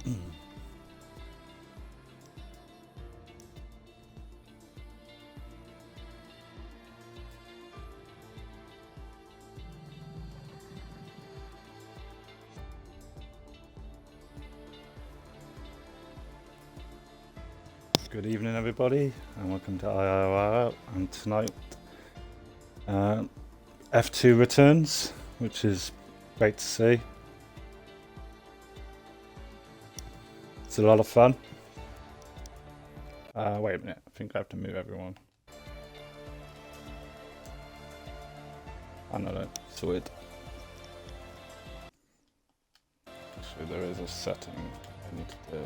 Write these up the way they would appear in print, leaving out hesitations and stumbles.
Good evening, everybody, and welcome to IIRL. And tonight, F2 returns, which is great to see. It's a lot of fun. Wait a minute, I think I have to move everyone. I know that, sorted. Actually, there is a setting I need to do.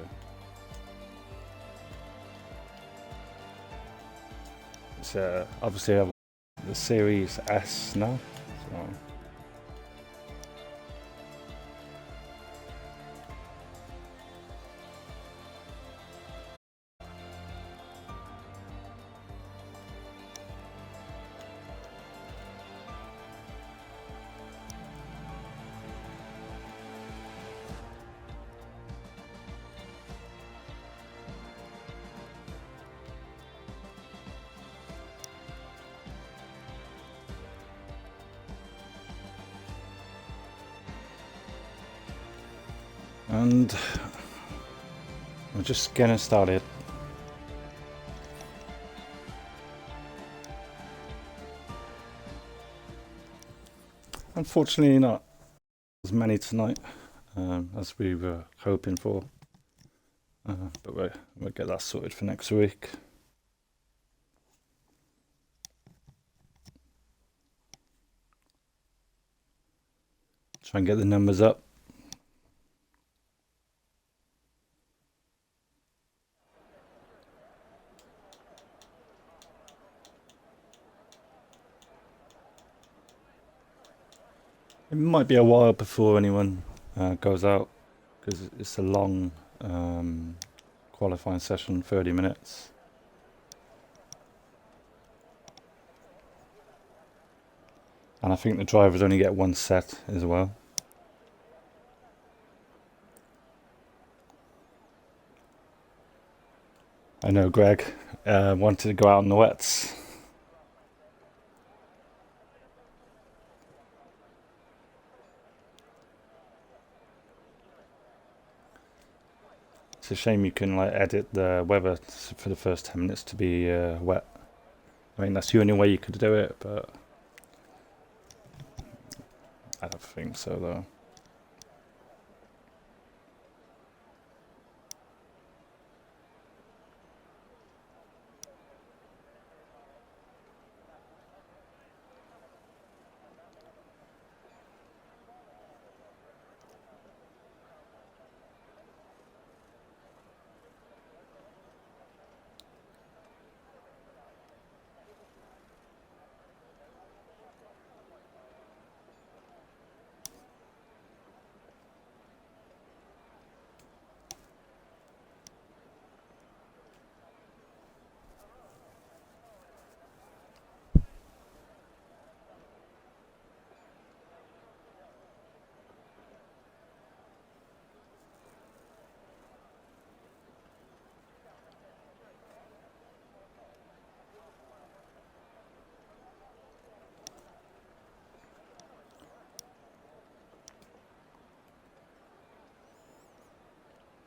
It's obviously the Series S now, so. And we're just getting started. Unfortunately, not as many tonight as we were hoping for, but we'll get that sorted for next week. Try and get the numbers up. It might be a while before anyone goes out, because it's a long qualifying session, 30 minutes. And I think the drivers only get one set as well. I know Greg wanted to go out on the wets. It's a shame you can edit the weather for the first 10 minutes to be wet. I mean, that's the only way you could do it, but I don't think so though.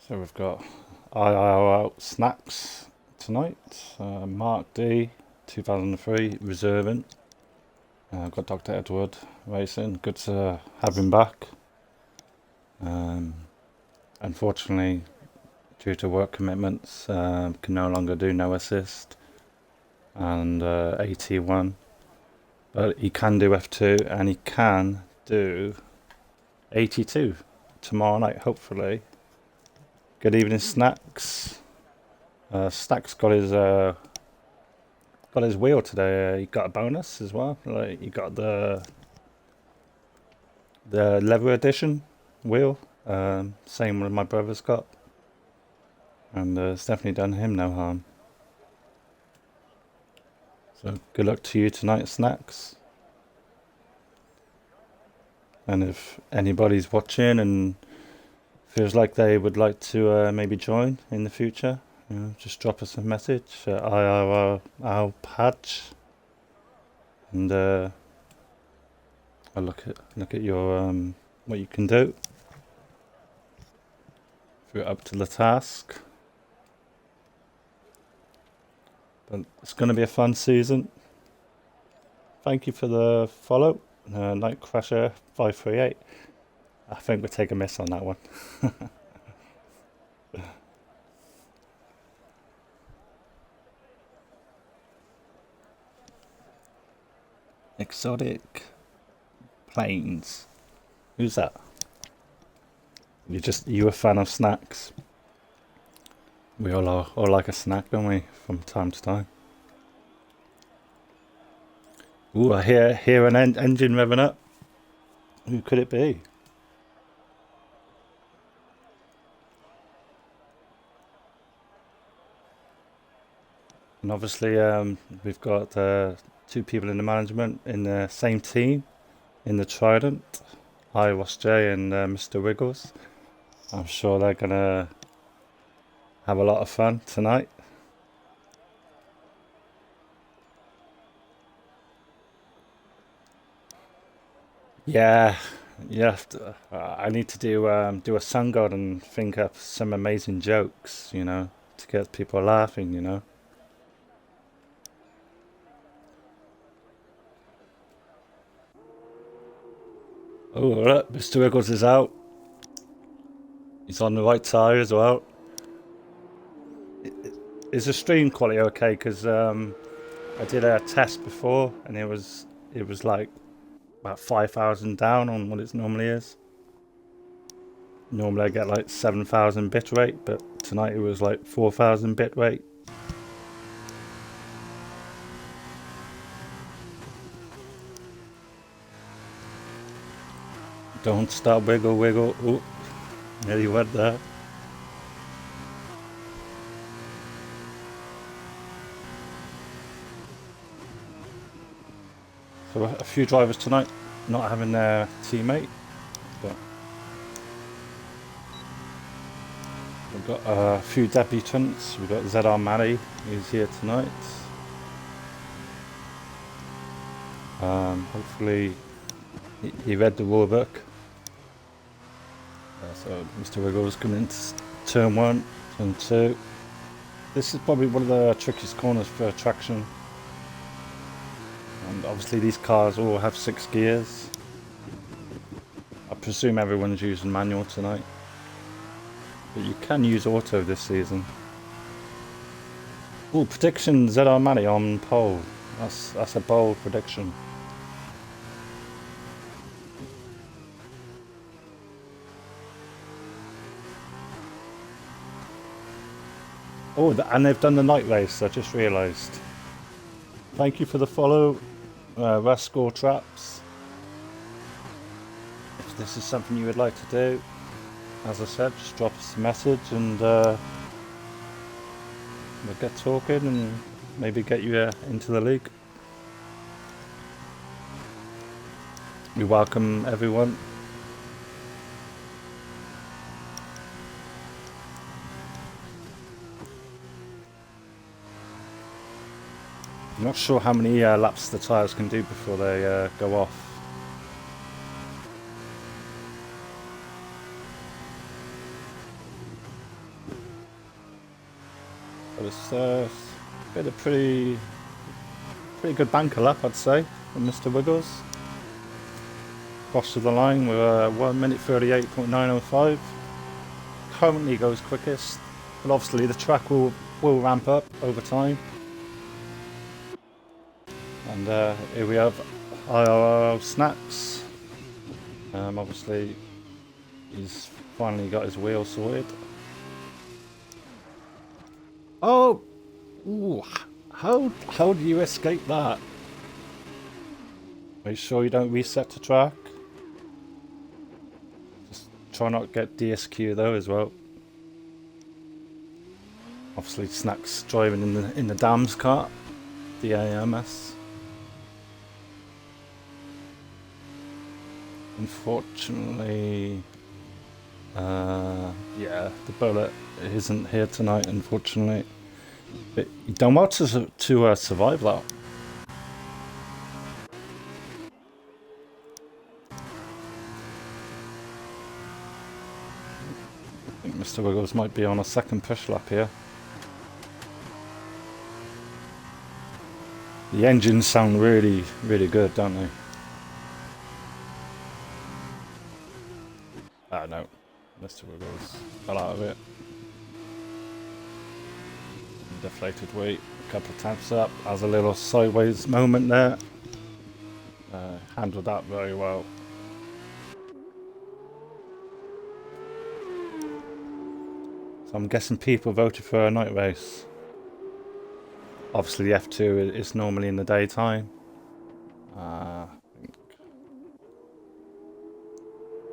So we've got IIRL snacks tonight. Mark D, 2003, reserving. I've got Dr. Edward racing. Good to have him back. Unfortunately, due to work commitments, can no longer do no assist and AT1. But he can do F2 and he can do 82 tomorrow night, hopefully. Good evening, Snacks. Snacks got his wheel today. He got a bonus as well. He got the leather edition wheel. Same one my brother's got, and it's definitely done him no harm. So good luck to you tonight, Snacks. And if anybody's watching and feels like they would like to maybe join in the future, just drop us a message at IIRL patch, and I'll look at your what you can do if you're up to the task. But it's going to be a fun season. Thank you for the follow, Night Crasher 538. I think we'll take a miss on that one. Exotic planes. Who's that? You a fan of snacks? We all like a snack, don't we, from time to time? Ooh, I hear an engine revving up. Who could it be? And obviously, we've got 2 people in the management in the same team, in the Trident. Hi, Ross J and Mr. Wiggles. I'm sure they're gonna have a lot of fun tonight. Yeah, I need to do a sun god and think up some amazing jokes, to get people laughing, Oh, look, Mr. Wiggles is out. He's on the right tire as well. Is the stream quality okay? Because I did a test before and it was like about 5,000 down on what it normally is. Normally I get like 7,000 bit rate, but tonight it was like 4,000 bit rate. Don't stop, wiggle, wiggle. Ooh, nearly went there. So a few drivers tonight not having their teammate, but we've got a few debutants. We've got ZR Mali, who's here tonight. Hopefully he read the rule book. So Mr. Wiggles coming into turn 1, turn 2. This is probably one of the trickiest corners for traction. And obviously these cars all have 6 gears. I presume everyone's using manual tonight. But you can use auto this season. Oh, prediction ZR Mali on pole. That's a bold prediction. Oh, and they've done the night race, I just realised. Thank you for the follow, Rascal Traps. If this is something you would like to do, as I said, just drop us a message and we'll get talking and maybe get you into the league. We welcome everyone. I'm not sure how many laps the tyres can do before they go off. But it's been a pretty good banker lap, I'd say, from Mr. Wiggles. Cross to the line with 1 minute 38.905. Currently goes quickest, but obviously the track will ramp up over time. And here we have IIRL Snacks. Obviously he's finally got his wheel sorted. Oh! Ooh, how do you escape that? Are you sure you don't reset the track? Just try not to get DSQ though as well. Obviously Snacks driving in the Dams cart, the AMS. Unfortunately, Yeah, the bullet isn't here tonight, unfortunately. But you done well to survive that. I think Mr. Wiggles might be on a second push lap here. The engines sound really, really good, don't they? Ah, no. Mr. Wiggles fell out of it. DeflatedWee, a couple of taps up. Has a little sideways moment there. Handled that very well. So I'm guessing people voted for a night race. Obviously the F2 is normally in the daytime.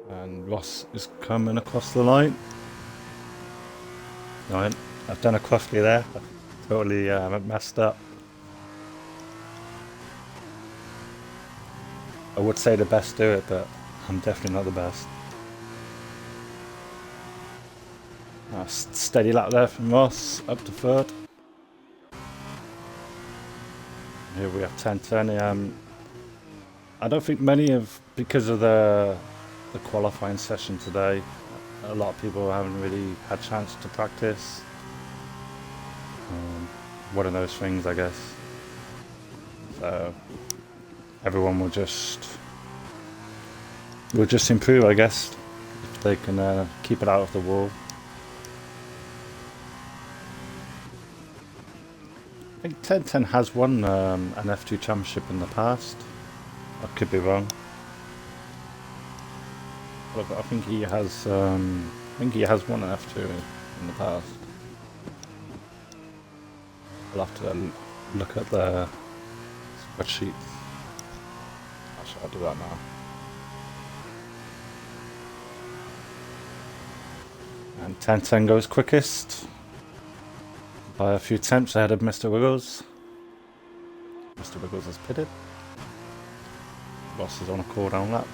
And Ross is coming across the line. No, I've done a crossly there. I totally messed up. I would say the best do it, but I'm definitely not the best. Steady lap there from Ross, up to third. Here we have 10-10. I don't think many of, because of the qualifying session today, a lot of people haven't really had a chance to practice. One of those things, I guess. So everyone will just improve, I guess, if they can keep it out of the wall. I think 1010 has won an F2 championship in the past. I could be wrong. But I think he has. Won an F2 in the past. I'll have to look at the spreadsheet. Actually, I'll do that now. And 1010 goes quickest by a few tenths ahead of Mr. Wiggles. Mr. Wiggles has pitted. Ross is on a cool down lap.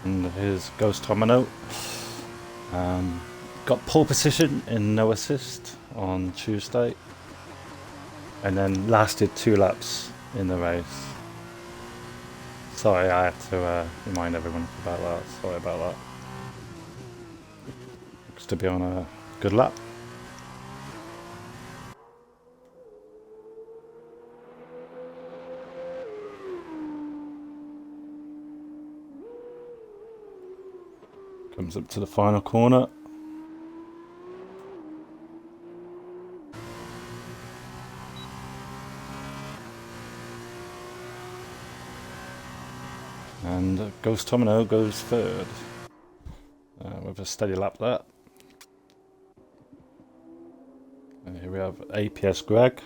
And here's goes Tomino. Got pole position in no assist on Tuesday. And then lasted 2 laps in the race. Sorry, I have to remind everyone about that. Sorry about that. Looks to be on a good lap. Comes up to the final corner. And Ghost Tomino goes third. With a steady lap there. And here we have APS Greg.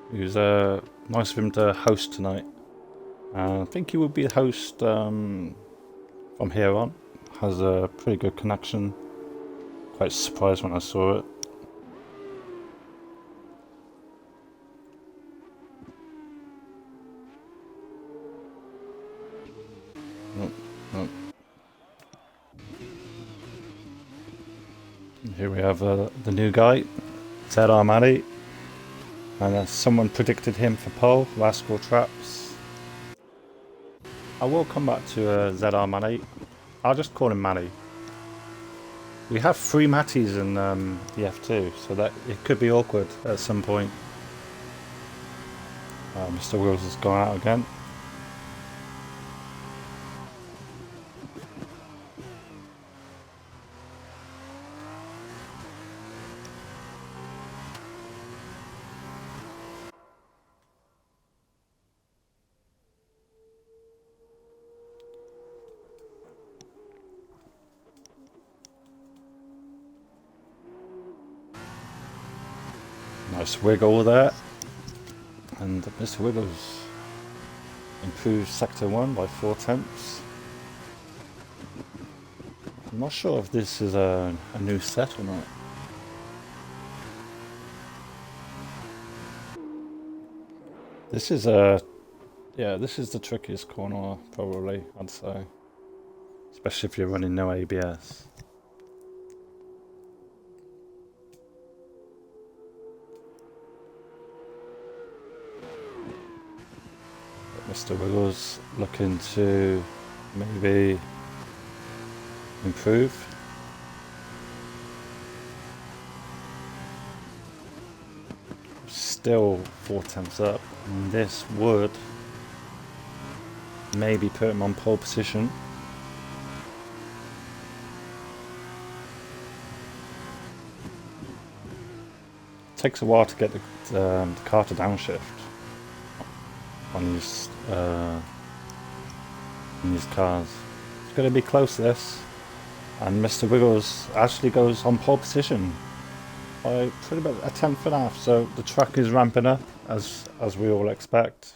Who's nice of him to host tonight. I think he will be the host from here on. Has a pretty good connection. Quite surprised when I saw it. Oh. Here we have the new guy, ZR and someone predicted him for pole, Rascal Traps. I will come back to ZR. I'll just call him Manny. We have 3 Matties in the F2, so that it could be awkward at some point. Mr. Wills has gone out again. Nice wiggle there, and Mr. Wiggles improves sector 1 by 4 tenths. I'm not sure if this is a new set or not. This is Yeah, this is the trickiest corner, probably, I'd say. Especially if you're running no ABS. But Mr. Wiggles looking to maybe improve. Still 4/10 up, and this would maybe put him on pole position. Takes a while to get the car to downshift on these cars. It's going to be close, this, and Mr. Wiggles actually goes on pole position by pretty much a 10.5. So the track is ramping up as we all expect,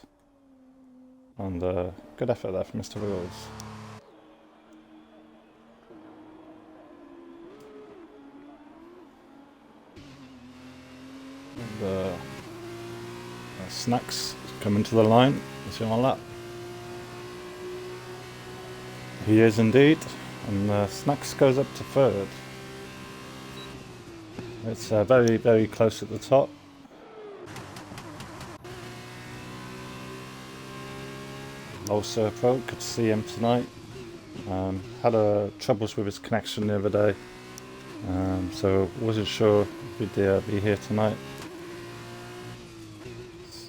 and good effort there for Mr. Wiggles. And Snacks coming to the line. Is he on lap? He is indeed, and Snacks goes up to third. It's very, very close at the top. Also, Pro, could see him tonight. Had troubles with his connection the other day, so wasn't sure if he'd be here tonight.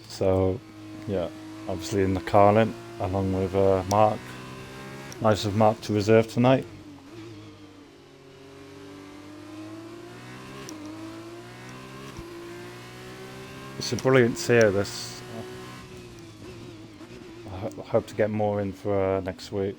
So, yeah, obviously in the Carlin, along with Mark. Nice of Mark to reserve tonight. It's a brilliant tier, this. I hope to get more in for next week.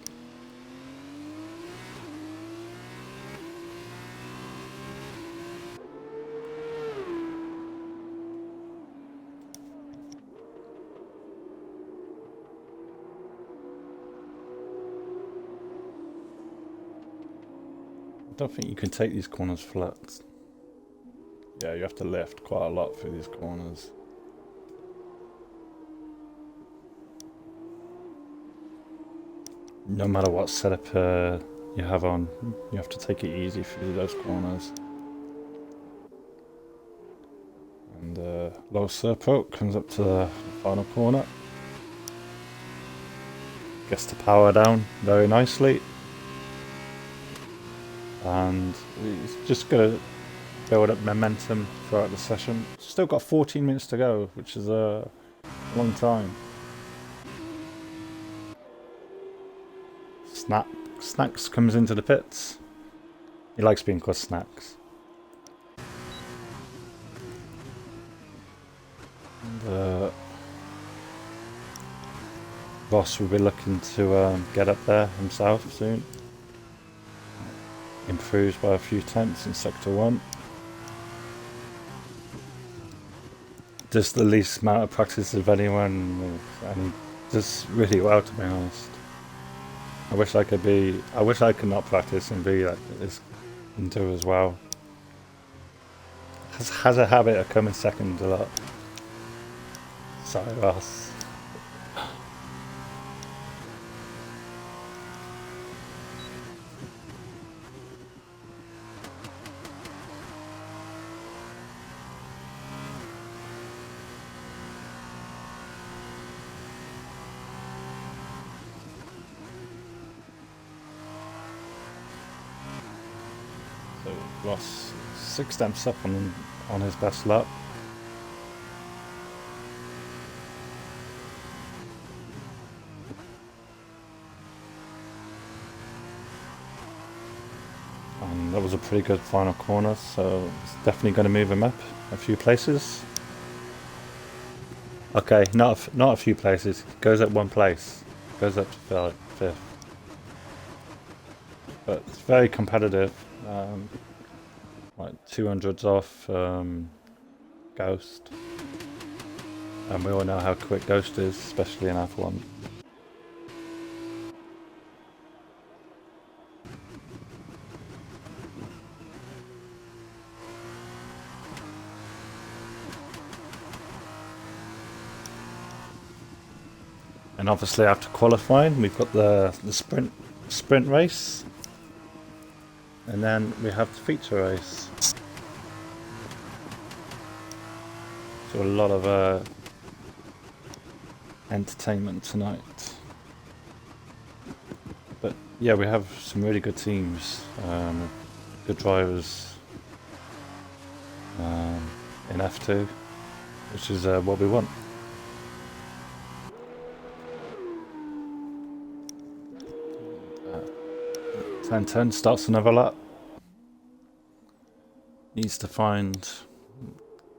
I don't think you can take these corners flat. Yeah, you have to lift quite a lot through these corners. No matter what setup you have on, you have to take it easy through those corners. And Low Serpo comes up to the final corner. Gets the power down very nicely. And he's just going to build up momentum throughout the session. Still got 14 minutes to go, which is a long time. Snacks comes into the pits. He likes being called Snacks. And Ross will be looking to get up there himself soon. Improves by a few tenths in Sector 1. Does the least amount of practice of anyone, and does really well, to be honest. I wish I could not practice and be like this and do as well. Has a habit of coming second a lot. Sorry, Ross. So Ross 6 stamps up on his best lap. And that was a pretty good final corner, so it's definitely going to move him up a few places. Okay, not a few places. Goes up 1 place. Goes up to 5th. But it's very competitive. Like 200s off Ghost. And we all know how quick Ghost is, especially in F1. And obviously after qualifying, we've got the sprint race, and then we have the feature race. So a lot of entertainment tonight. But yeah, we have some really good teams, good drivers in F2, which is what we want. 10-10 starts another lap. Needs to find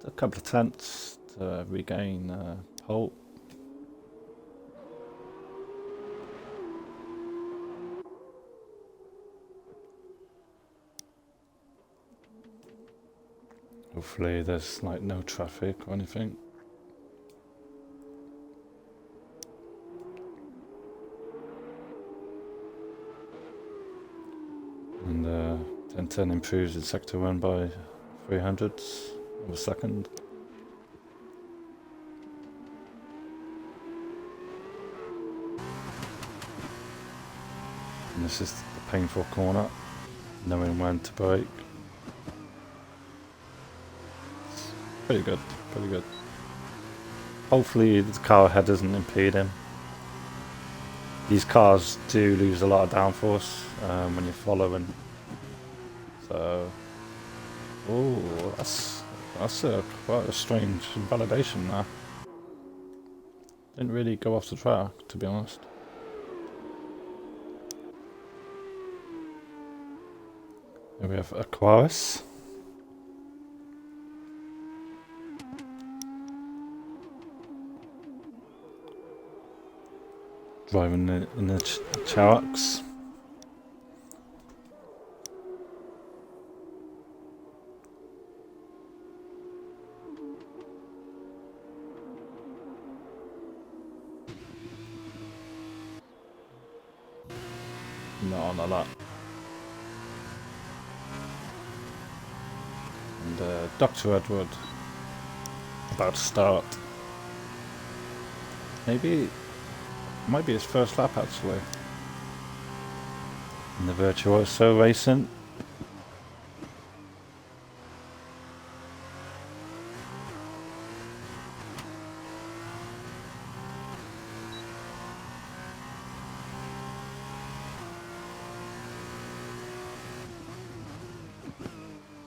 a couple of tenths to regain pole. Hopefully there's like no traffic or anything. And 10-10 improves in sector 1 by 300ths of a second. And this is the painful corner, knowing when to brake. It's pretty good, pretty good. Hopefully the car ahead doesn't impede him. These cars do lose a lot of downforce when you're following. So, oh, that's quite a strange validation there. Didn't really go off the track, to be honest. Here we have Aquarius. Driving in the Charaks. No, not that. And Dr. Edward about to start. Maybe. Might be his first lap actually. In the Virtuoso racing.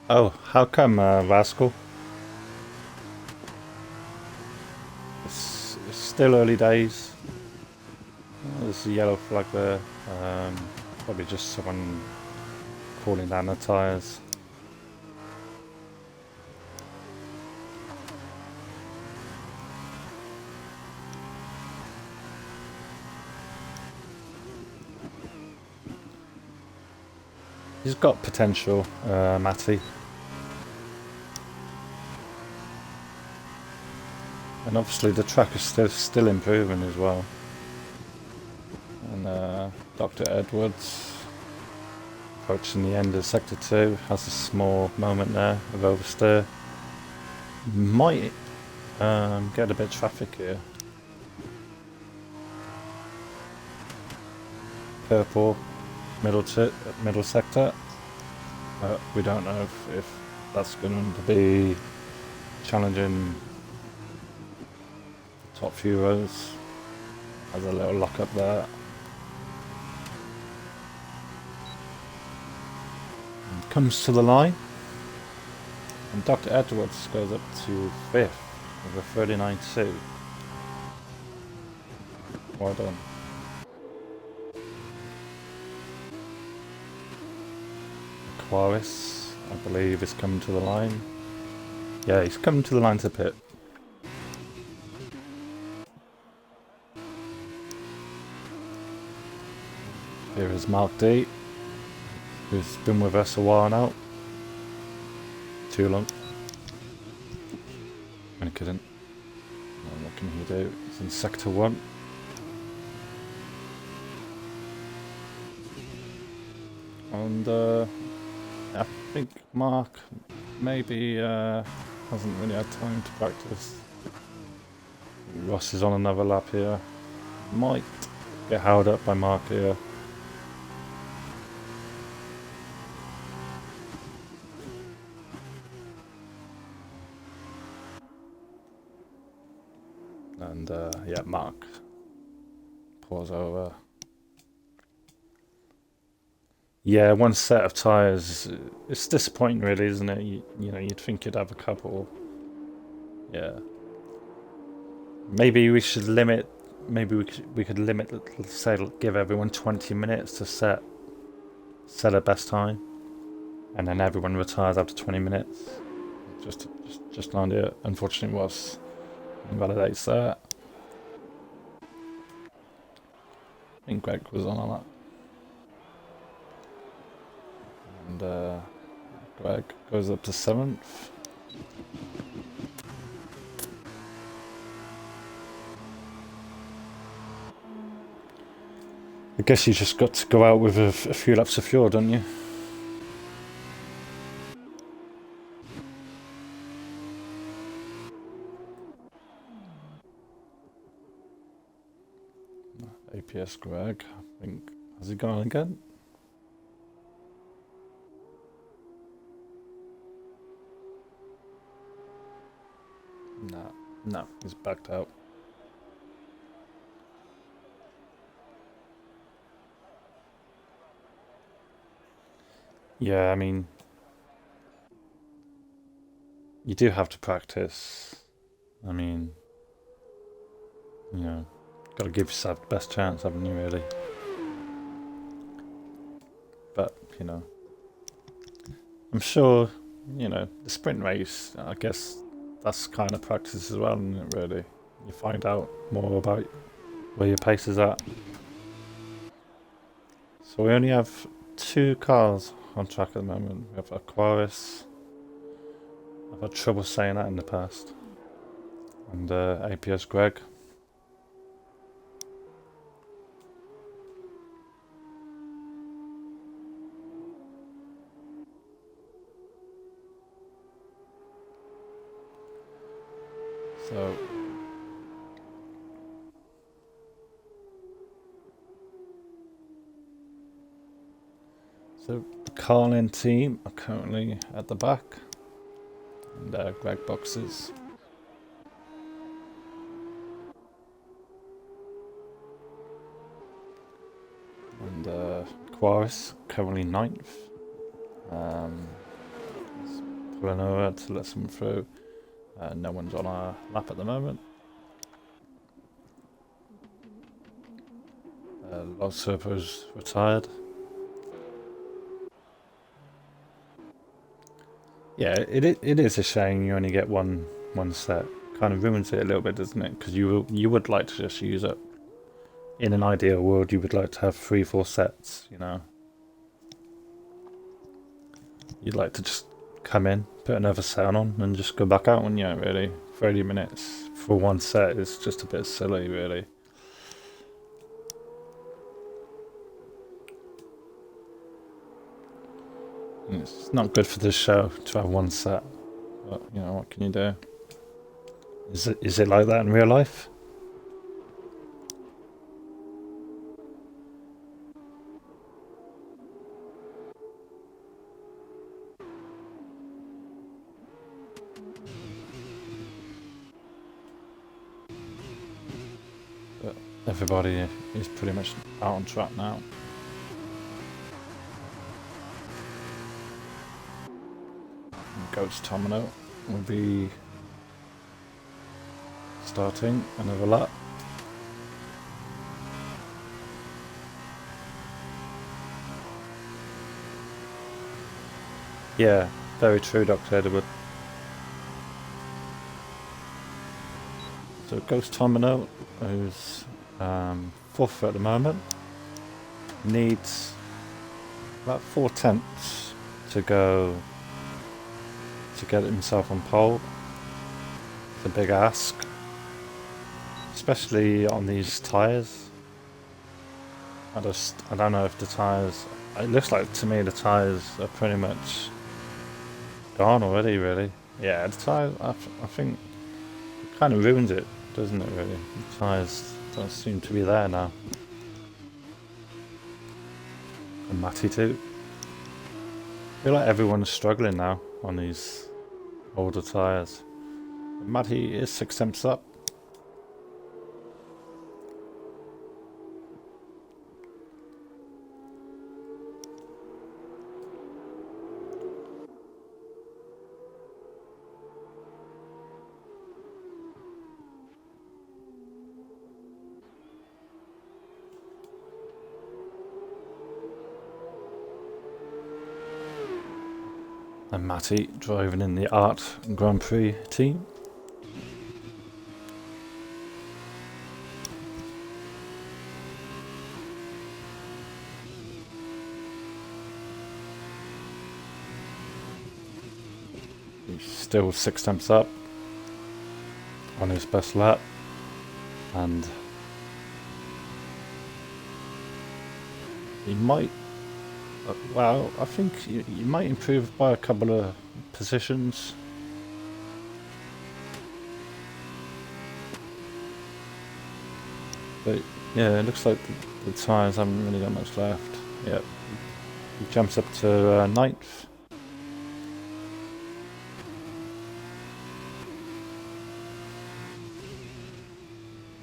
Oh, how come, Rascal? It's still early days. There's a yellow flag there. Probably just someone cooling down the tyres. He's got potential, Matty. And obviously the track is still improving as well. And Dr. Edwards, approaching the end of sector 2, has a small moment there of oversteer. Might get a bit of traffic here. Purple, middle sector. We don't know if that's going to be challenging the top few rows. Has a little lock up there. And comes to the line. And Dr. Edwards goes up to 5th with a 39.2. Well done. Aquarius, I believe, is coming to the line. Yeah, he's coming to the line to pit. Here is Mark D, who's been with us a while now. Too long. I'm kidding. What can he do? He's in sector 1. And I think Mark maybe hasn't really had time to practice. Ross is on another lap here. might get held up by Mark here. And yeah, Mark pulls over. Yeah, one set of tyres. It's disappointing, really, isn't it? You know, you'd think you'd have a couple. Yeah. Maybe we should limit. Maybe we could limit. Say, give everyone 20 minutes to set a best time, and then everyone retires after 20 minutes. Just an idea. Unfortunately, was invalidates that. I think Greg was on that. And Greg goes up to 7th. I guess you just got to go out with a few laps of fuel, don't you? APS Greg, I think. Has he gone again? No, he's backed out. Yeah, I mean, you do have to practice. I mean, you know, got to give yourself the best chance, haven't you, really? But, you know, I'm sure, you know, the sprint race, I guess that's kind of practice as well, isn't it, really? You find out more about where your pace is at. So we only have 2 cars on track at the moment. We have Aquarius. I've had trouble saying that in the past. And APS Greg. So the Carlin team are currently at the back, and Greg boxes. And Quaris currently 9th. Pulling over to let someone through. No one's on our lap at the moment. Lost Serpo's retired. Yeah, it is a shame you only get one set. Kind of ruins it a little bit, doesn't it? Because you would like to just use it. In an ideal world, you would like to have 3-4 sets. You know, you'd like to just come in, put another set on, and just go back out. And yeah, really, 30 minutes for one set is just a bit silly, really. It's not good for the show to have one set, but you know, what can you do? Is it like that in real life? But everybody is pretty much out on track now. Ghost Domino will be starting another lap. Yeah, very true, Dr. Edward. So Ghost Domino, who's 4th at the moment, needs about 4/10 to go to get himself on pole. It's a big ask, especially on these tyres. I don't know if the tyres. It looks like to me the tyres are pretty much gone already. Really, yeah. The tyres. I think it kind of ruins it, doesn't it? Really, the tyres don't seem to be there now. And Matty too. I feel like everyone's struggling now on these older tyres. Matty is 6 tenths up. And Matty driving in the IIRL Grand Prix team. He's still 6 tenths up on his best lap, and he might. Well, I think you might improve by a couple of positions. But yeah, it looks like the tyres haven't really got much left. Yep, he jumps up to 9th.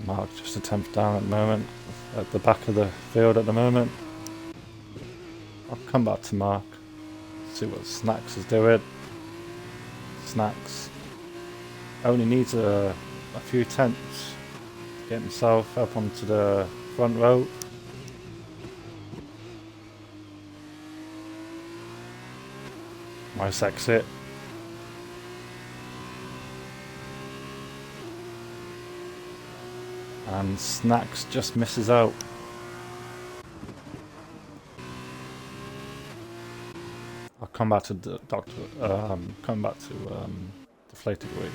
Mark just a 10th down at the moment, at the back of the field at the moment. I'll come back to Mark, see what Snacks is doing. Snacks only needs a few tenths to get himself up onto the front row. Nice exit. And Snacks just misses out. I'll come back to the DeflatedWee.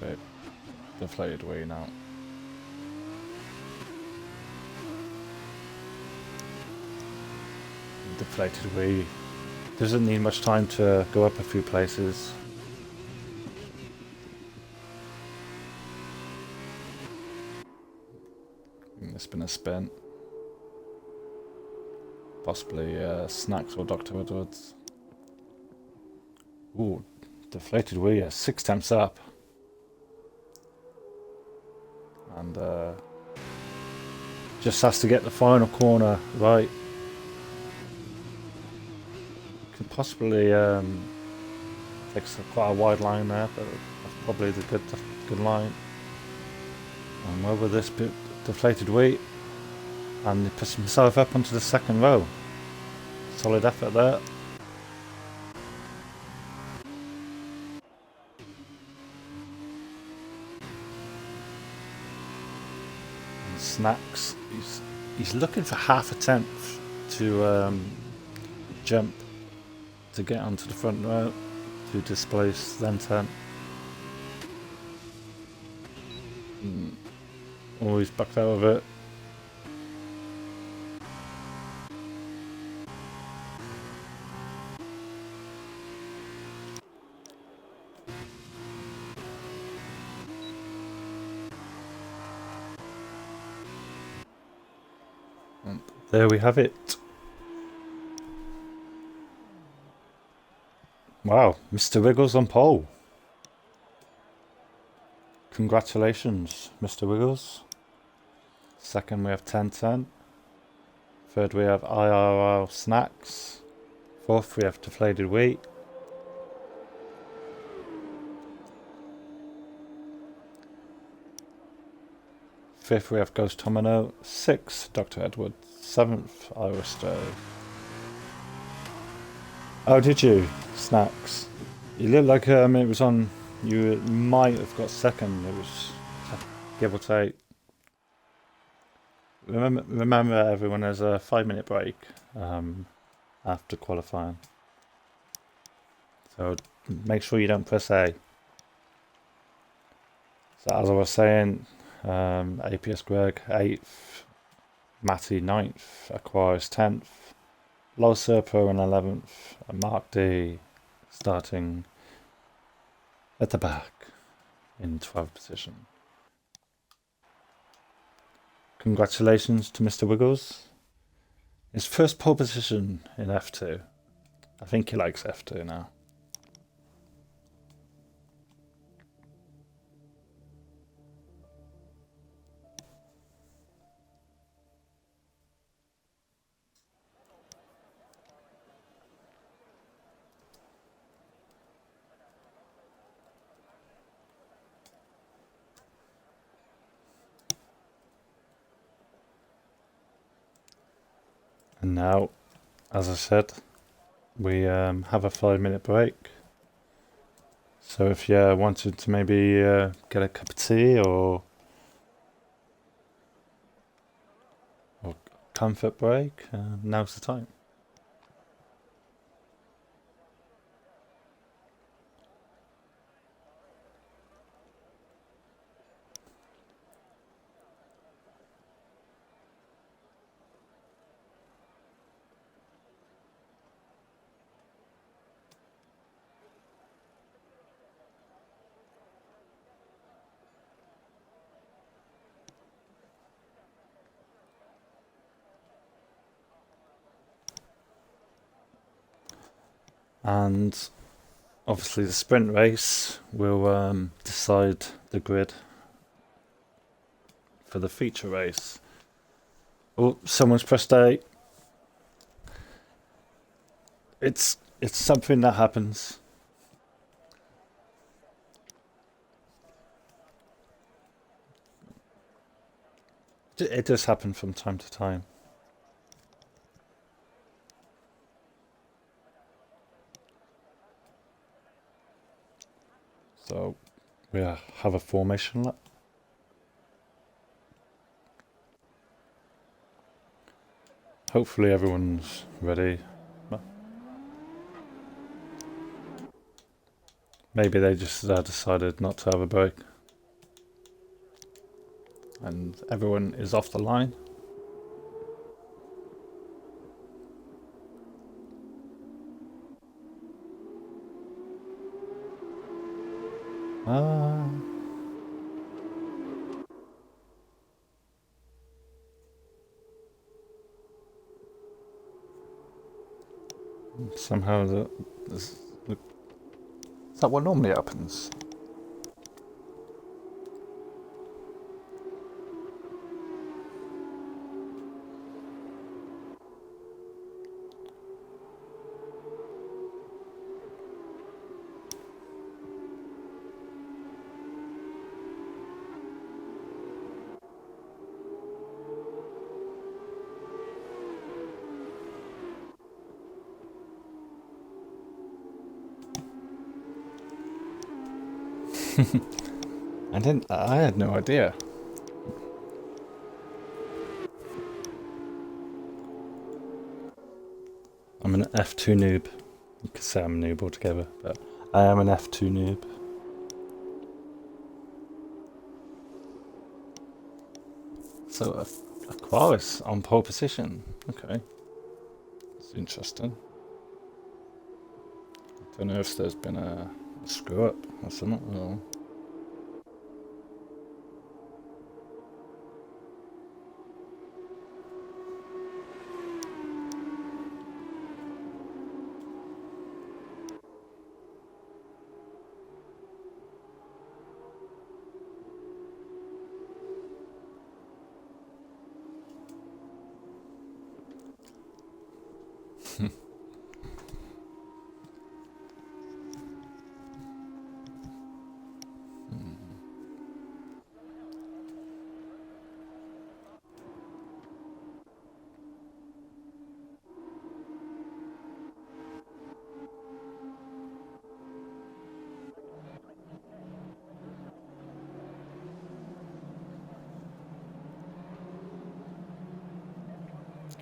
Okay, DeflatedWee now. DeflatedWee doesn't need much time to go up a few places. It's been a spin. Possibly Snacks or Dr. Edwards. Ooh, DeflatedWee, 6 tenths up. And just has to get the final corner right. Could possibly takes quite a wide line there, but that's probably the good line. And over this bit, DeflatedWee, and he puts himself up onto the second row. Solid effort there. And Snacks, he's looking for half a tenth to jump to get onto the front row to displace then 10. Always backed out of it. And there we have it. Wow, Mr. Wiggles on pole. Congratulations, Mr. Wiggles. Second we have 10-10. Third we have IIRL Snacks. Fourth we have DeflatedWee. Fifth we have Ghost Domino. Sixth Dr. Edward. Seventh Irish Stray. Oh, did you? Snacks. You look like it was on. You might have got second. It was give or take. Remember, everyone, there's a 5-minute break after qualifying. So make sure you don't press A. So as I was saying, APS Greg 8th, Matty 9th, Aquarius 10th, Low Serpo in 11th, and Mark D starting at the back in 12th position. Congratulations to Mr. Wiggles. His first pole position in F2. I think he likes F2 now. And now, as I said, we have a 5-minute break. So if you wanted to maybe get a cup of tea or comfort break, now's the time. And obviously the sprint race will decide the grid for the feature race. Oh, someone's pressed A. It's something that happens. It does happen from time to time. So we have a formation lap. Hopefully everyone's ready. Maybe they just decided not to have a break. And everyone is off the line. Somehow is that what normally happens? I had no idea. I'm an F2 noob. You could say I'm a noob altogether, but I am an F2 noob. So Aquarius on pole position. Okay. It's interesting. I don't know if there's been a screw up or something. Or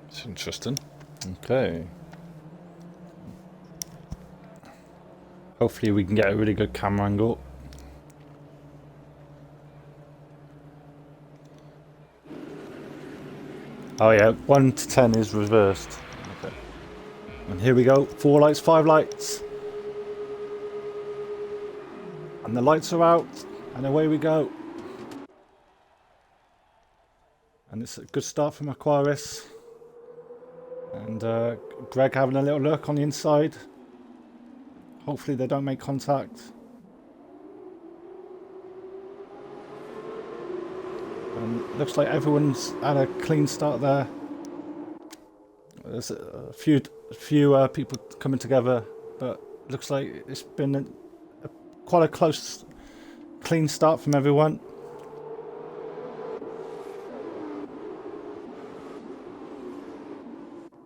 it's interesting. Okay. Hopefully we can get a really good camera angle. Oh yeah, 1 to 10 is reversed. Okay. And here we go. 4 lights, 5 lights. And And the lights are out, and away we go. And it's a good start from Aquarius. And Greg having a little look on the inside. Hopefully they don't make contact. And looks like everyone's had a clean start there. There's a few people coming together, but looks like it's been quite a close, clean start from everyone.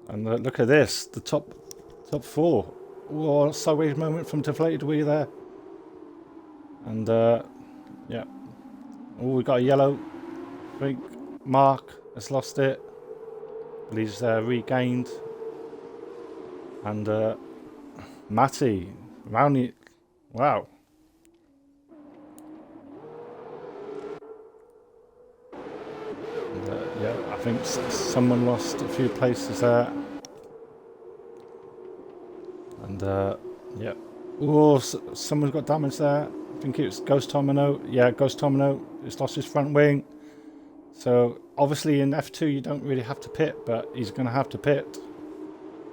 And look at this, the top four. Whoa, sideways moment from DeflatedWee there. And yeah. Oh, we got a yellow. I think Mark has lost it. But he's regained. And Matty, around the... Wow. And, yeah, I think someone lost a few places there. And yeah. Oh, someone's got damage there. I think it's Ghost Tomino. Yeah, Ghost Tomino. He's lost his front wing. So obviously in F2 you don't really have to pit, but he's going to have to pit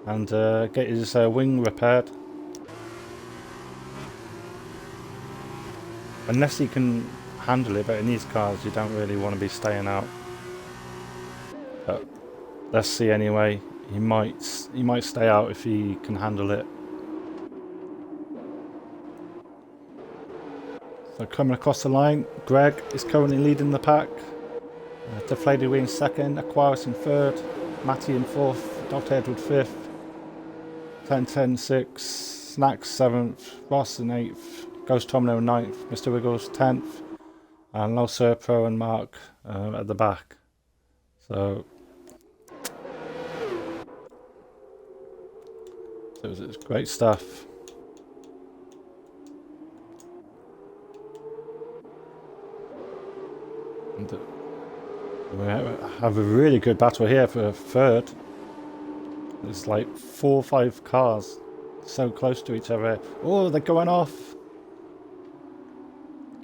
and get his wing repaired. Unless he can handle it, but in these cars you don't really want to be staying out. But let's see anyway. He might stay out if he can handle it. So coming across the line, Greg is currently leading the pack. DeflatedWee in second, Aquarius in third, Matty in fourth, DrEdward 5th, 1010 6th, Snacks 7th, Ross in 8th, Ghost Tomino 9th, Mr. Wiggles 10th, and also Pro and Mark at the back. So it's great stuff. And we have a really good battle here for third. There's like 4 or 5 cars so close to each other. Oh, they're going off.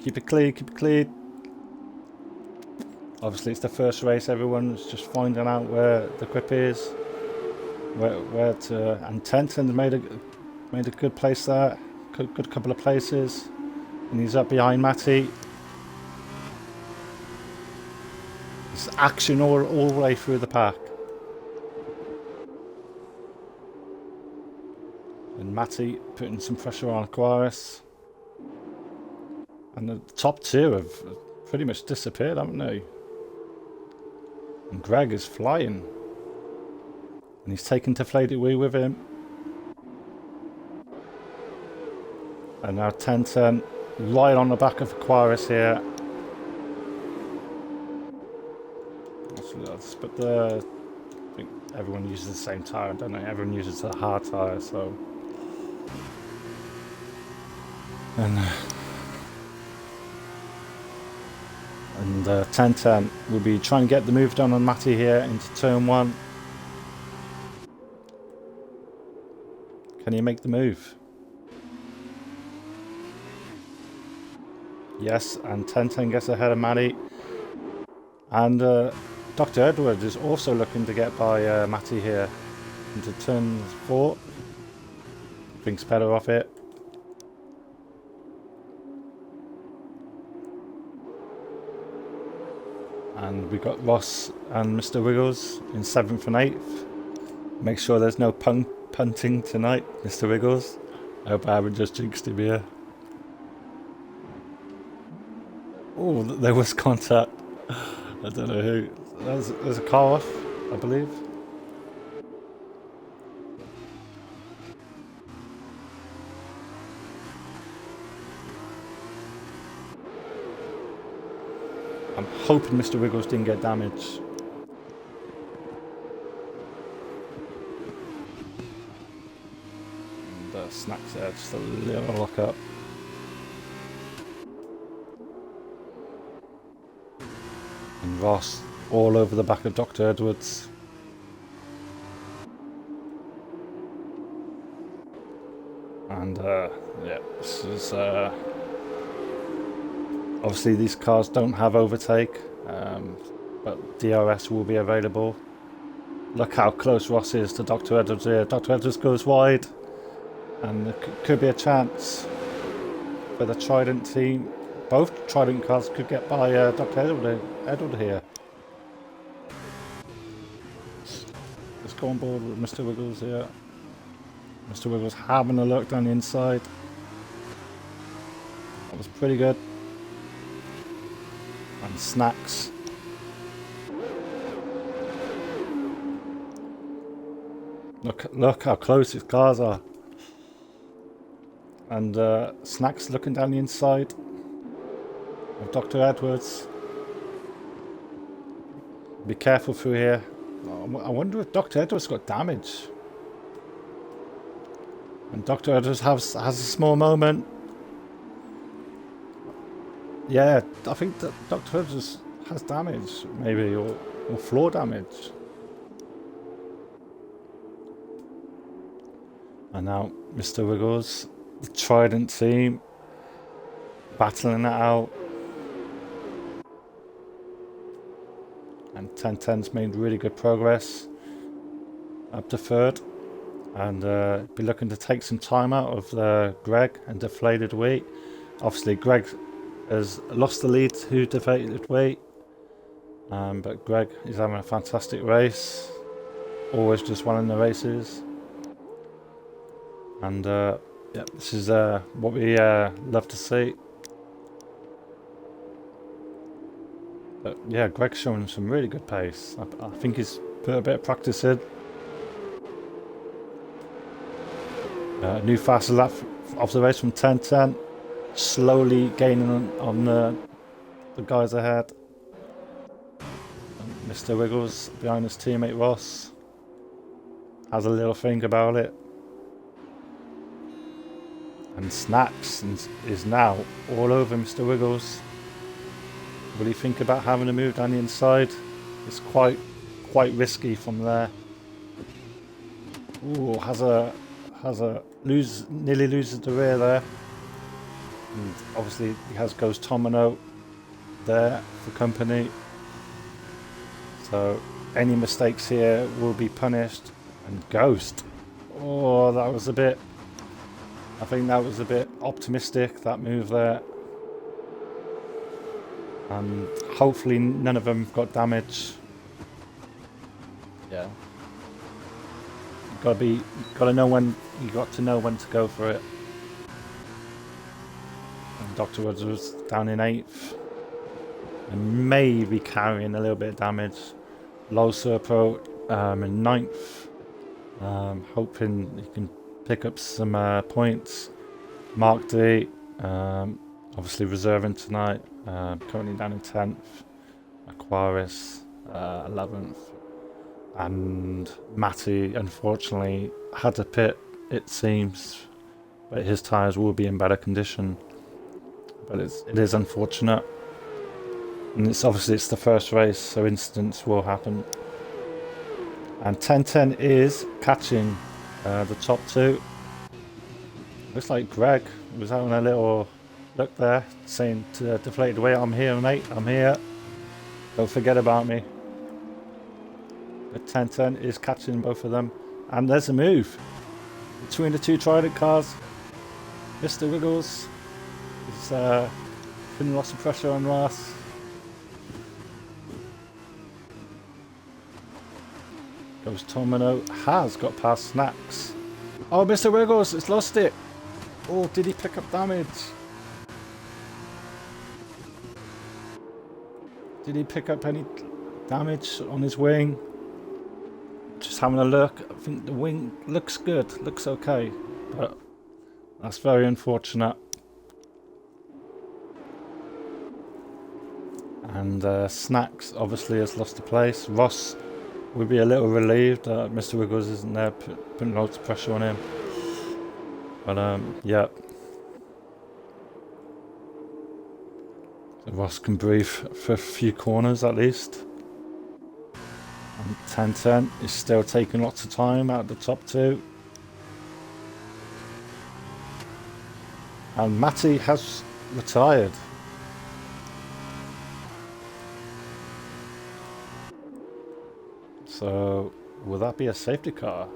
Keep it clean, keep it clean. Obviously it's the first race, everyone's just finding out where the grip is. Where to, and Tenton made a good place there. Good couple of places. And he's up behind Matty. It's action all the way through the pack. And Matty putting some pressure on Aquarius. And the top 2 have pretty much disappeared, haven't they? And Greg is flying. And he's taken DeflatedWee with him. And now 1010 right on the back of Aquarius here. But I think everyone uses the same tyre, don't they? Everyone uses the hard tyre, so. And 1010 will be trying to get the move done on Matty here into turn 1. Can he make the move? Yes, and 1010 gets ahead of Matty. And DrEdward is also looking to get by Matty here into turn 4. Thinks better off it. And we got Ross and Mr. Wiggles in 7th and 8th. Make sure there's no punting tonight, Mr. Wiggles. I hope I haven't just jinxed him here. Oh, there was contact. I don't know who. There's a car off, I believe. I'm hoping Mr. Wiggles didn't get damaged. And Snacks there, just a little lock up. And Ross all over the back of DrEdward's. And yeah, this is Obviously these cars don't have overtake, but DRS will be available. Look how close Ross is to Dr. Edwards here. Dr. Edwards goes wide, and there could be a chance for the Trident team. Both Trident cars could get by Dr. Edward here. Let's go on board with Mr. Wiggles here. Mr. Wiggles having a look down the inside. That was pretty good. And Snacks. Look how close his cars are. And Snacks looking down the inside of Dr. Edwards. Be careful through here. I wonder if Dr. Edwards got damage. And Dr. Edwards has a small moment. Yeah, I think that Dr. Edwards has damage, maybe, or floor damage. And now Mr. Wiggles, the Trident team, battling it out. And 1010's made really good progress up to third. And be looking to take some time out of Greg and DeflatedWee. Obviously Greg has lost the lead to DeflatedWee. But Greg is having a fantastic race. Always just winning the races. And yeah, this is what we love to see. But yeah, Greg's showing some really good pace. I think he's put a bit of practice in. New fastest lap of the race from 1010. Slowly gaining on the guys ahead. And Mr. Wiggles behind his teammate Ross has a little think about it. And Snacks is now all over Mr. Wiggles. Will he think about having to move down the inside? It's quite risky from there. Ooh, nearly loses the rear there. And obviously he goes Tomino there for company. So any mistakes here will be punished. And Ghost. Oh, that was a bit. I think that was a bit optimistic, that move there. And hopefully none of them got damage. Yeah. You gotta know when to go for it. And Dr. Woods was down in 8th. And maybe carrying a little bit of damage. Low Serpo in 9th. Hoping he can pick up some points. Mark D, obviously reserving tonight. Currently down in 10th. Aquarius 11th. And Matty unfortunately had to pit, it seems, but his tyres will be in better condition. But it is unfortunate, and it's the first race, so incidents will happen. And 1010 is catching the top two. Looks like Greg was having a little look there, saying to DeflatedWee, "I'm here, mate. I'm here. Don't forget about me." But 1010 is catching both of them. And there's a move between the two Trident cars. Mr. Wiggles is putting lots of pressure on Ross. Goes Tomino, has got past Snacks. Oh, Mr. Wiggles has lost it. Oh, did he pick up damage? Did he pick up any damage on his wing? Just having a look. I think the wing looks good, looks okay, but that's very unfortunate. And Snacks obviously has lost the place. Ross would be a little relieved that Mr. Wiggles isn't there, putting loads of pressure on him. But yeah. So Ross can breathe for a few corners at least. And 1010 is still taking lots of time out of the top two. And Matty has retired. So will that be a safety car?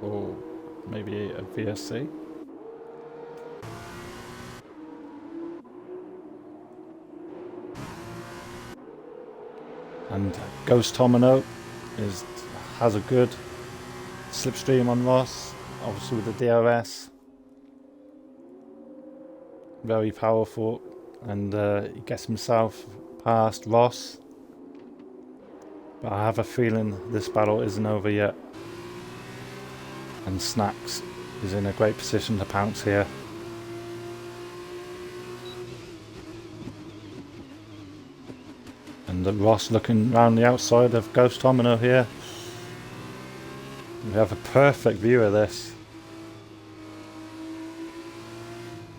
Or maybe a VSC? And Ghost Domino has a good slipstream on Ross, obviously with the DRS. Very powerful, and he gets himself past Ross. But I have a feeling this battle isn't over yet. And Snacks is in a great position to pounce here. And Ross looking around the outside of Ghost Domino here. We have a perfect view of this.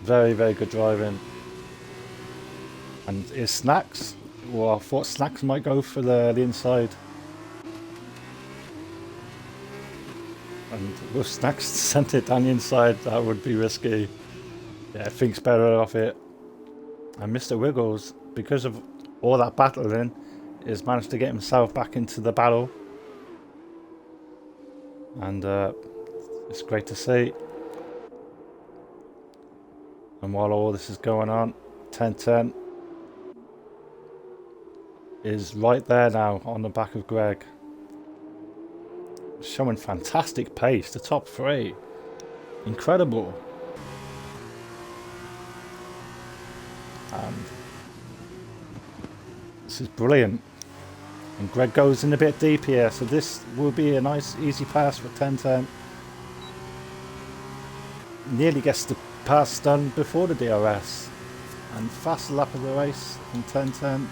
Very, very good driving. And is Snacks? Well, I thought Snacks might go for the inside. And if Snacks sent it down the inside, that would be risky. Yeah, thinks better of it. And Mr. Wiggles, because of all that battling, has managed to get himself back into the battle. And it's great to see. And while all this is going on, 1010 is right there now on the back of Greg. Showing fantastic pace, the top three. Incredible. And this is brilliant. And Greg goes in a bit deep here, so this will be a nice easy pass for 1010. Nearly gets the pass done before the DRS. And fast lap of the race from 1010.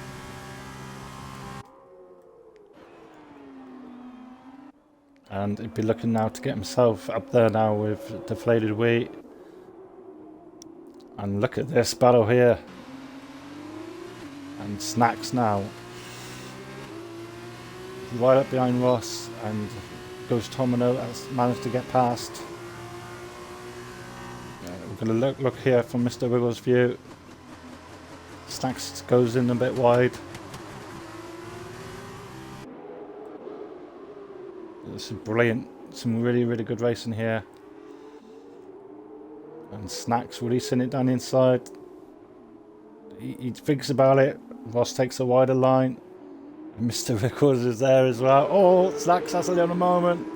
And he'd be looking now to get himself up there now with DeflatedWee. And look at this battle here. And Snacks now right up behind Ross, and Ghost Domino has managed to get past. We're going to look here from Mr. Wiggles' view. Snacks goes in a bit wide. This is brilliant. Some really, really good racing here. And Snacks releasing it down the inside. He thinks about it. Ross takes a wider line. And Mr. Wiggles is there as well. Oh, Snacks has a little moment.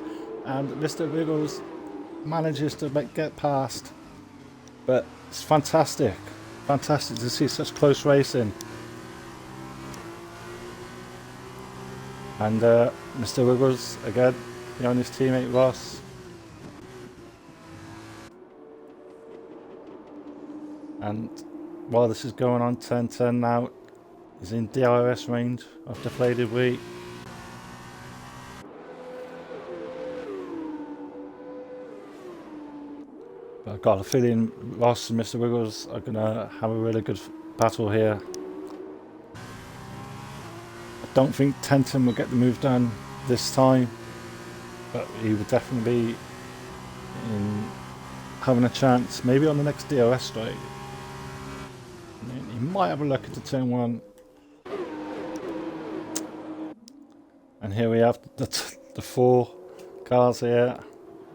And Mr. Wiggles manages to get past. But it's fantastic. Fantastic to see such close racing. And Mr. Wiggles again behind his teammate Ross. And while this is going on, 1010 now is in DRS range of DeflatedWee. But I've got a feeling Ross and Mr. Wiggles are going to have a really good battle here. I don't think 1010 will get the move done this time, but he would definitely be having a chance, maybe on the next DRS straight. He might have a look at the turn one. And here we have the four cars here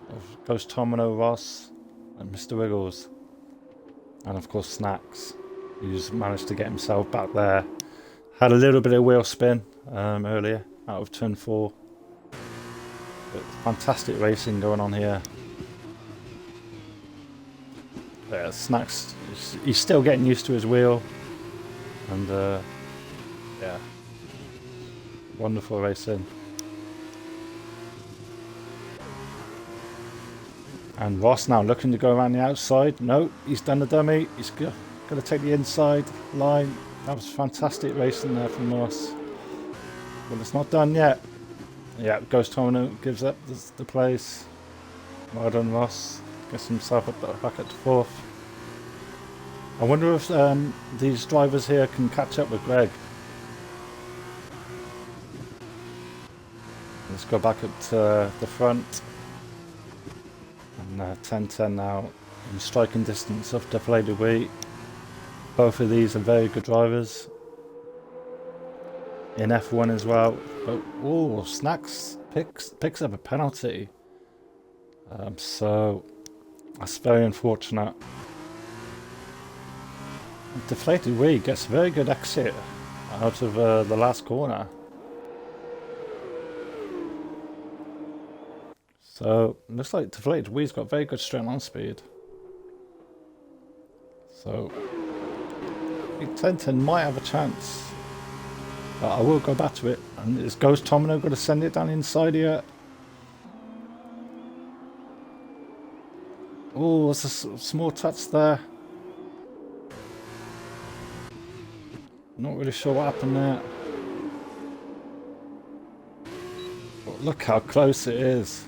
of Ghost Domino, Ross and Mr. Wiggles. And of course Snacks, who's managed to get himself back there. Had a little bit of wheel spin earlier out of turn 4. But fantastic racing going on here. Yeah, Snacks, he's still getting used to his wheel. And yeah, wonderful racing. And Ross now looking to go around the outside. No, he's done the dummy. He's going to take the inside line. That was fantastic racing there from Ross. But it's not done yet. Yeah, Ghost Domino gives up the place. Well done, Ross. Gets himself up back at 4th. I wonder if these drivers here can catch up with Greg. Let's go back at the front. And 1010 now in striking distance of DeflatedWee. Both of these are very good drivers. in F1 as well. But oh, Snacks picks up a penalty. So that's very unfortunate. DeflatedWee gets a very good exit out of the last corner. So looks like DeflatedWee's got very good straight line speed. So 1010 might have a chance. But I will go back to it. And is Ghost Tomino going to send it down inside here? Oh, there's a small touch there. Not really sure what happened there. But look how close it is.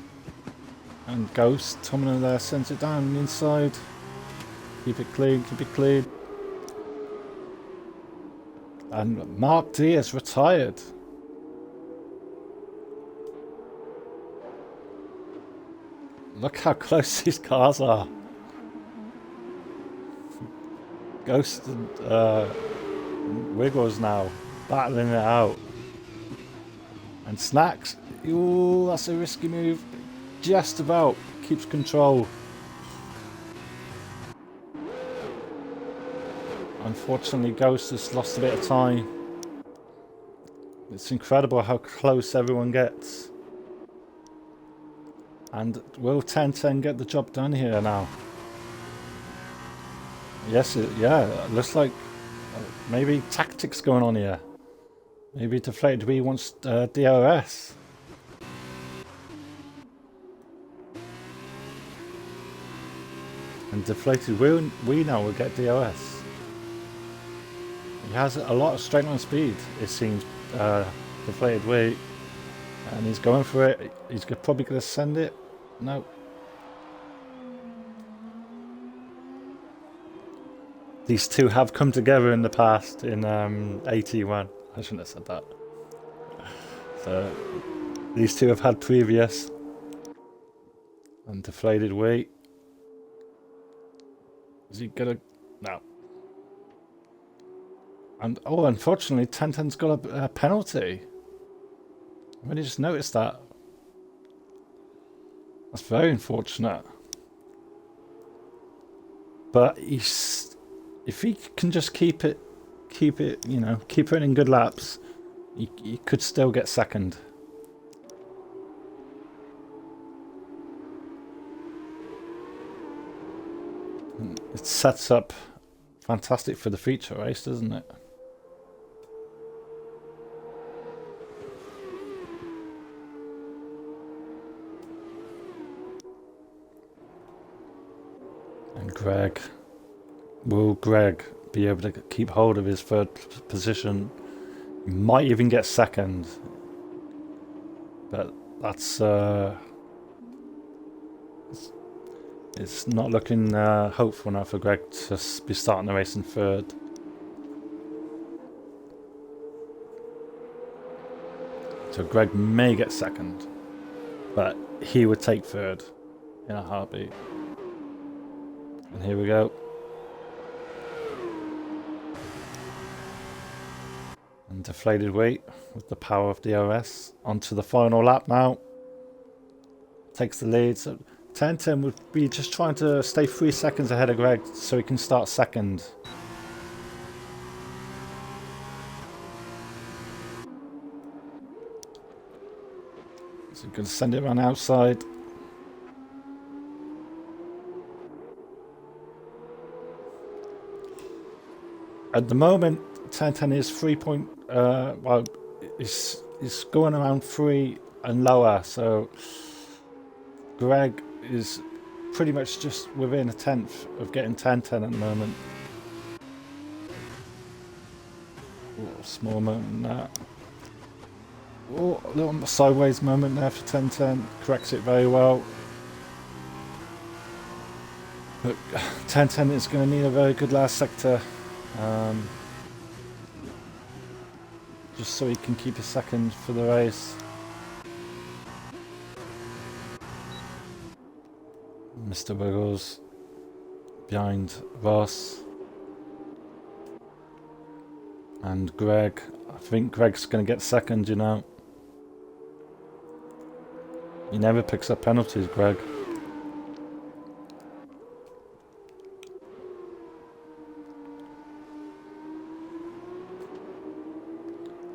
And Ghost Tomino there sends it down inside. Keep it clean, keep it clean. And Mark D has retired. Look how close these cars are. Ghost and Wiggles now battling it out. And Snacks, ooh, that's a risky move. Just about keeps control. Unfortunately, Ghost has lost a bit of time. It's incredible how close everyone gets. And will 1010 get the job done here now? Yes, yeah, it looks like maybe tactics going on here. Maybe DeflatedWee wants DRS. And DeflatedWee now will get DRS. He has a lot of straight line speed, it seems, DeflatedWee. And he's going for it. He's probably going to send it. No. These two have come together in the past in AT1. I shouldn't have said that. So these two have had previous. And DeflatedWee. Is he gonna? No. And oh, unfortunately, 1010's got a penalty. I only just noticed that. That's very unfortunate. But if he can just keep it, you know, keep running good laps, he could still get second. And it sets up fantastic for the feature race, doesn't it? And Greg, will Greg be able to keep hold of his third position? He might even get second, but that's it's not looking hopeful now for Greg to be starting the race in third. So Greg may get second, but he would take third in a heartbeat. And here we go. And DeflatedWee with the power of DRS onto the final lap now. Takes the lead. So 1010 would be just trying to stay 3 seconds ahead of Greg so he can start second. So we're going to send it around outside. At the moment, 1010 is 3 point. Well, it's going around 3 and lower. So Greg is pretty much just within a tenth of getting 1010 at the moment. Oh, small moment there. Oh, a little sideways moment there for 1010. Corrects it very well. But 1010 is going to need a very good last sector. Just so he can keep a second for the race. Mr. Wiggles behind Ross. And Greg I think Greg's going to get second, you know. He never picks up penalties, Greg.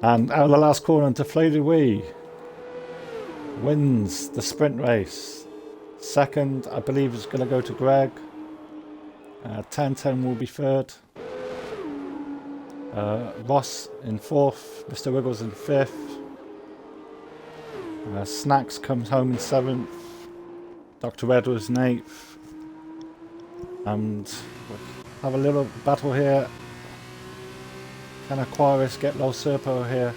And out of the last corner, DeflatedWee wins the sprint race. Second, I believe, is going to go to Greg. 10-10 will be third. Ross in fourth. Mr. Wiggles in fifth. Snacks comes home in seventh. Dr. Edwards in eighth. And we'll have a little battle here. Can Aquarius get Lo Serpo here?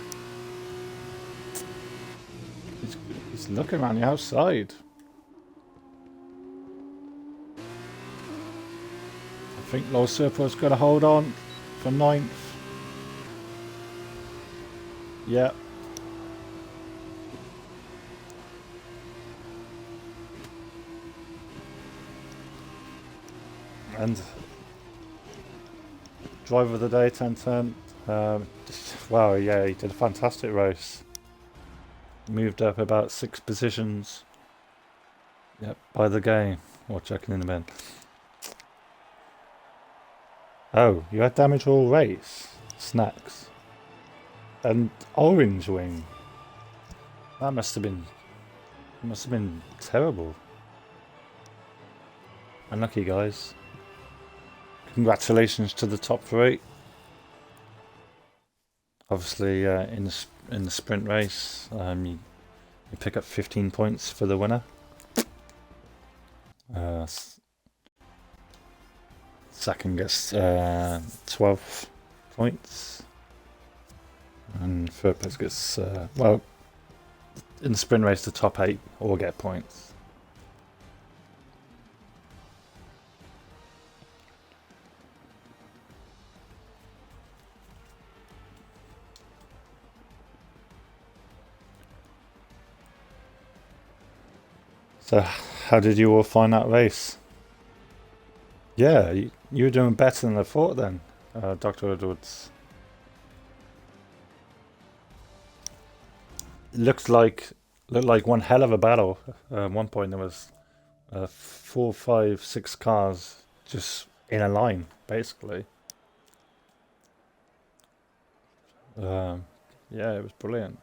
He's looking around the outside. I think Lo Serpo's going to hold on for ninth. Yeah. And driver of the day, 10-10. Wow, yeah, he did a fantastic race. Moved up about 6 positions. Yep, by the game. Or checking in a minute. Oh, you had damage all race. Snacks. And orange wing. That must have been terrible. Unlucky, guys. Congratulations to the top 3. Obviously, in the sprint race, you pick up 15 points for the winner. Second gets 12 points, and third place gets well. In the sprint race, the top 8 all get points. So, how did you all find that race? Yeah, you were doing better than I thought then, Dr. Edwards. Looked like one hell of a battle. At one point there was 4, 5, 6 cars just in a line, basically. Yeah, it was brilliant.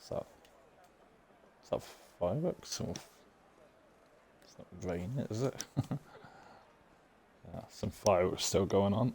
Is that fireworks? Or it's not rain, is it? Yeah, some fireworks still going on.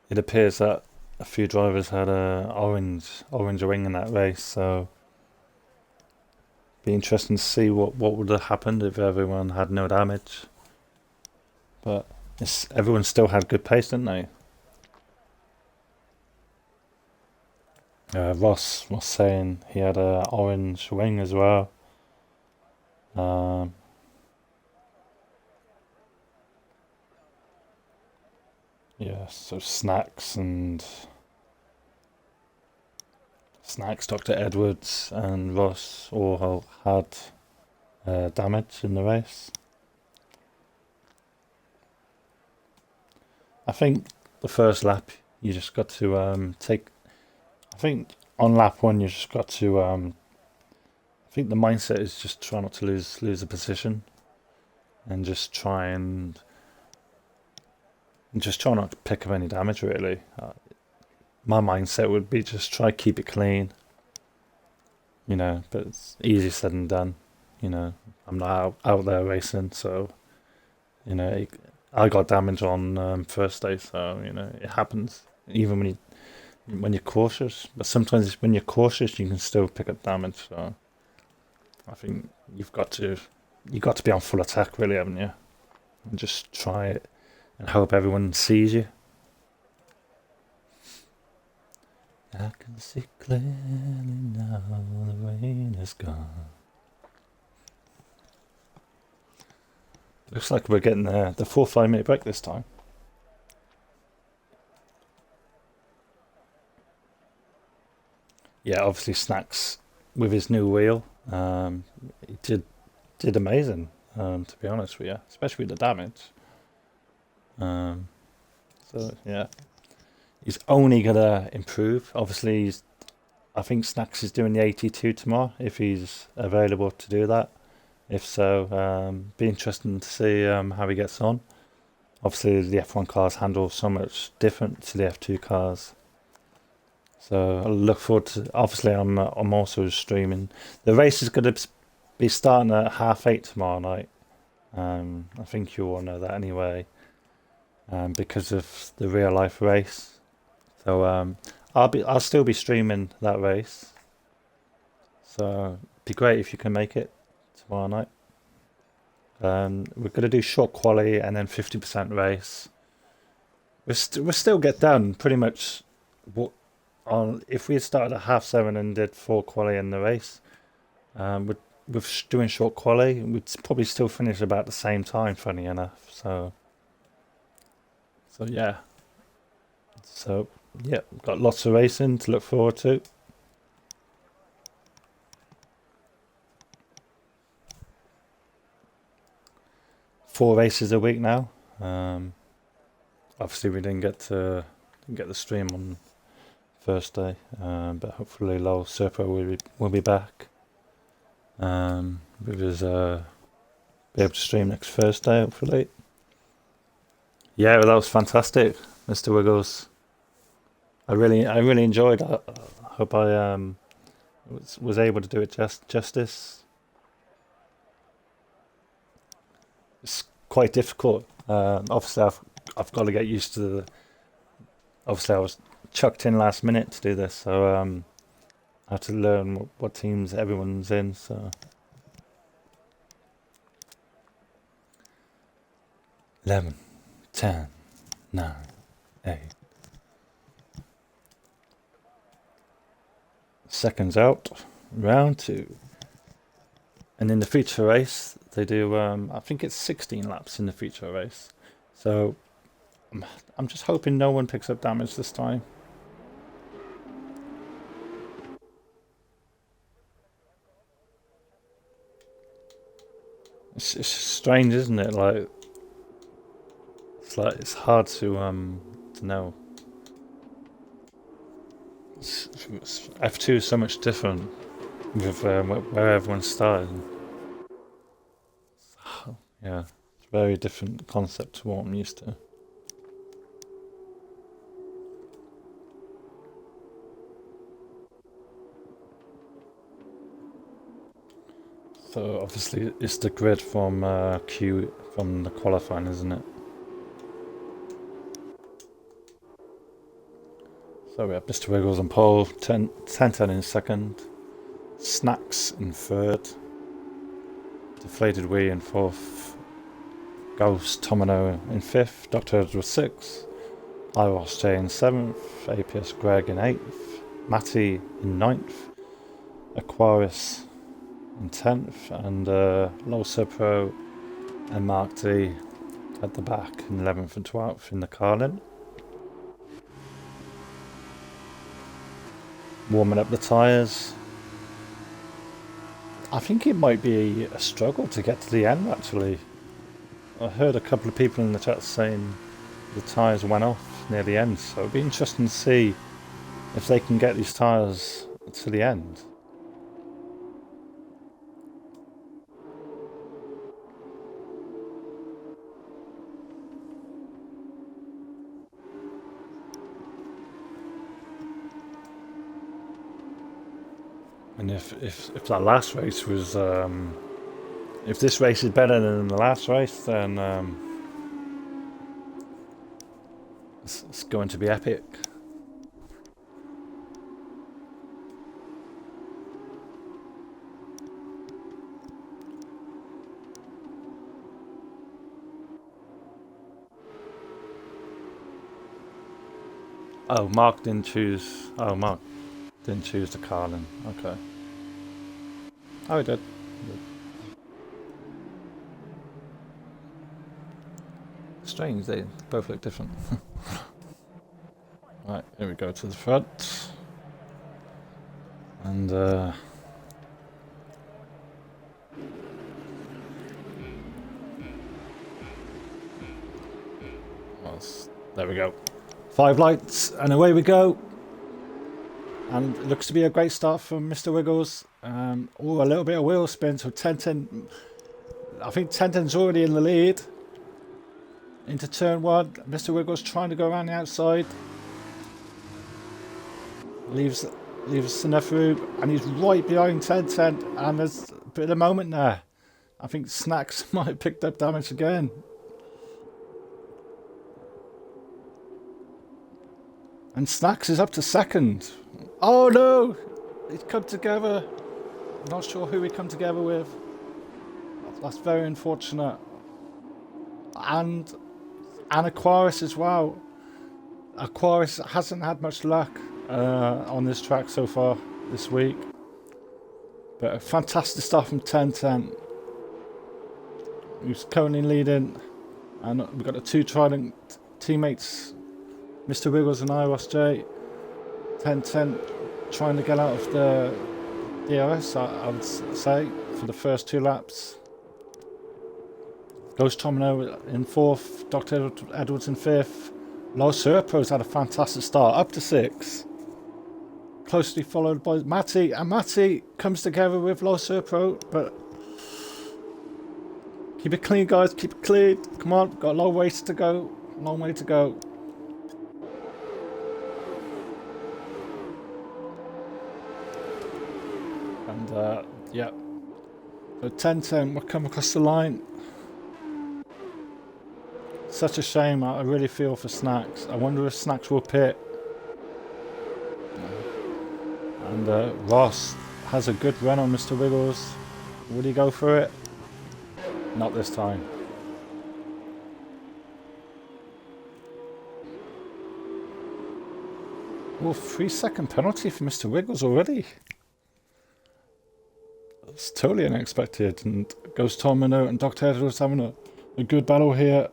It appears that a few drivers had a orange wing in that race, so be interesting to see what would have happened if everyone had no damage. But everyone still had good pace, didn't they? Ross was saying he had a orange wing as well. Yeah, so Snacks, Dr. Edwards, and Ross all had damage in the race. I think the first lap you just got to take. I think on lap 1 you just got to. I think the mindset is just try not to lose the position, and just try not to pick up any damage, really. My mindset would be just try keep it clean. You know, but it's easy said than done. You know, I'm not out there racing, so you know, I got damage on first day, so you know it happens. Even when you're cautious, but sometimes when you're cautious, you can still pick up damage. So I think you've got to be on full attack, really, haven't you? and just try it and hope everyone sees you. I can see clearly now the rain is gone. Looks like we're getting the 4 or 5 minute break this time. Yeah, obviously Snacks with his new wheel, he did amazing. To be honest with you, especially with the damage. So yeah, he's only gonna improve. Obviously, I think Snacks is doing the 82 tomorrow if he's available to do that. If so, be interesting to see how he gets on. Obviously, the F1 cars handle so much different to the F2 cars. So I look forward to. Obviously, I'm also streaming. The race is going to be starting at 8:30 tomorrow night. I think you all know that anyway, because of the real life race. So I'll still be streaming that race. So it'd be great if you can make it tomorrow night. We're going to do short quali and then 50% race. We'll still get done pretty much what. If we had started at 7:30 and did 4 quali in the race, with doing short quali, we'd probably still finish about the same time, funny enough. So yeah. So yeah, got lots of racing to look forward to. Four races a week now. Obviously we didn't get the stream on Thursday, but hopefully Lowell Serpo will be back. With his be able to stream next Thursday, hopefully. Yeah, well, that was fantastic, Mr. Wiggles. I really enjoyed it. I hope I was able to do it justice. It's quite difficult. Obviously, I've got to get used to the. Obviously, I was chucked in last minute to do this, so I have to learn what teams everyone's in. So 11, 10, 9, 8. Seconds out, round 2. And in the feature race, they do, I think it's 16 laps in the feature race. So I'm just hoping no one picks up damage this time. It's strange, isn't it? It's hard to know. F2 is so much different with where everyone's starting. Yeah, it's a very different concept to what I'm used to. So obviously it's the grid from Q from the qualifying, isn't it? So we have Mr. Wiggles on pole, 10 in second, Snacks in third, DeflatedWee in fourth, Ghost Tomino in fifth, Dr. Edward 6th, IIRL in 7th, APS Greg in 8th, Matty in 9th, Aquarius in 10th, and Losa Pro and Mark D at the back in 11th and 12th in the Carlin. Warming up the tyres. I think it might be a struggle to get to the end, actually. I heard a couple of people in the chat saying the tyres went off near the end, so it'd be interesting to see if they can get these tyres to the end. And if that last race was, if this race is better than the last race, then it's going to be epic. Oh, Mark didn't choose. Oh, Mark didn't choose the car then. Okay. Oh, he did. Strange, they both look different. Right, here we go to the front. And there we go. 5 lights and away we go. And it looks to be a great start from Mr. Wiggles. A little bit of wheel spin, so 10-10. I think 10-10's already in the lead. Into turn 1, Mr. Wiggles trying to go around the outside. Leaves enough room, and he's right behind 10-10, and there's a bit of a moment there. I think Snacks might have picked up damage again. And Snacks is up to second. Oh no! He's come together. Not sure who he come together with. That's very unfortunate. And Aquarius as well. Aquarius hasn't had much luck on this track so far this week. But a fantastic start from 10-10. Who's currently leading. And we've got the 2 Trident teammates, Mr. Wiggles and IIRL. 10-10 trying to get out of the DRS, I would say, for the first 2 laps. Ghost Tomino in 4th, Dr. Edwards in 5th. Los Serpo's had a fantastic start, up to 6. Closely followed by Matty, and Matty comes together with Los Serpo, but keep it clean, guys, keep it clean. Come on, got a long way to go. Long way to go. And yeah, so 10-10 will come across the line. Such a shame. I really feel for Snacks. I wonder if Snacks will pit. And Ross has a good run on Mr. Wiggles. Will he go for it? Not this time. Well, 3-second penalty for Mr. Wiggles already. That's totally unexpected. And Ghost Tomino and Dr. Edwards having a good battle here.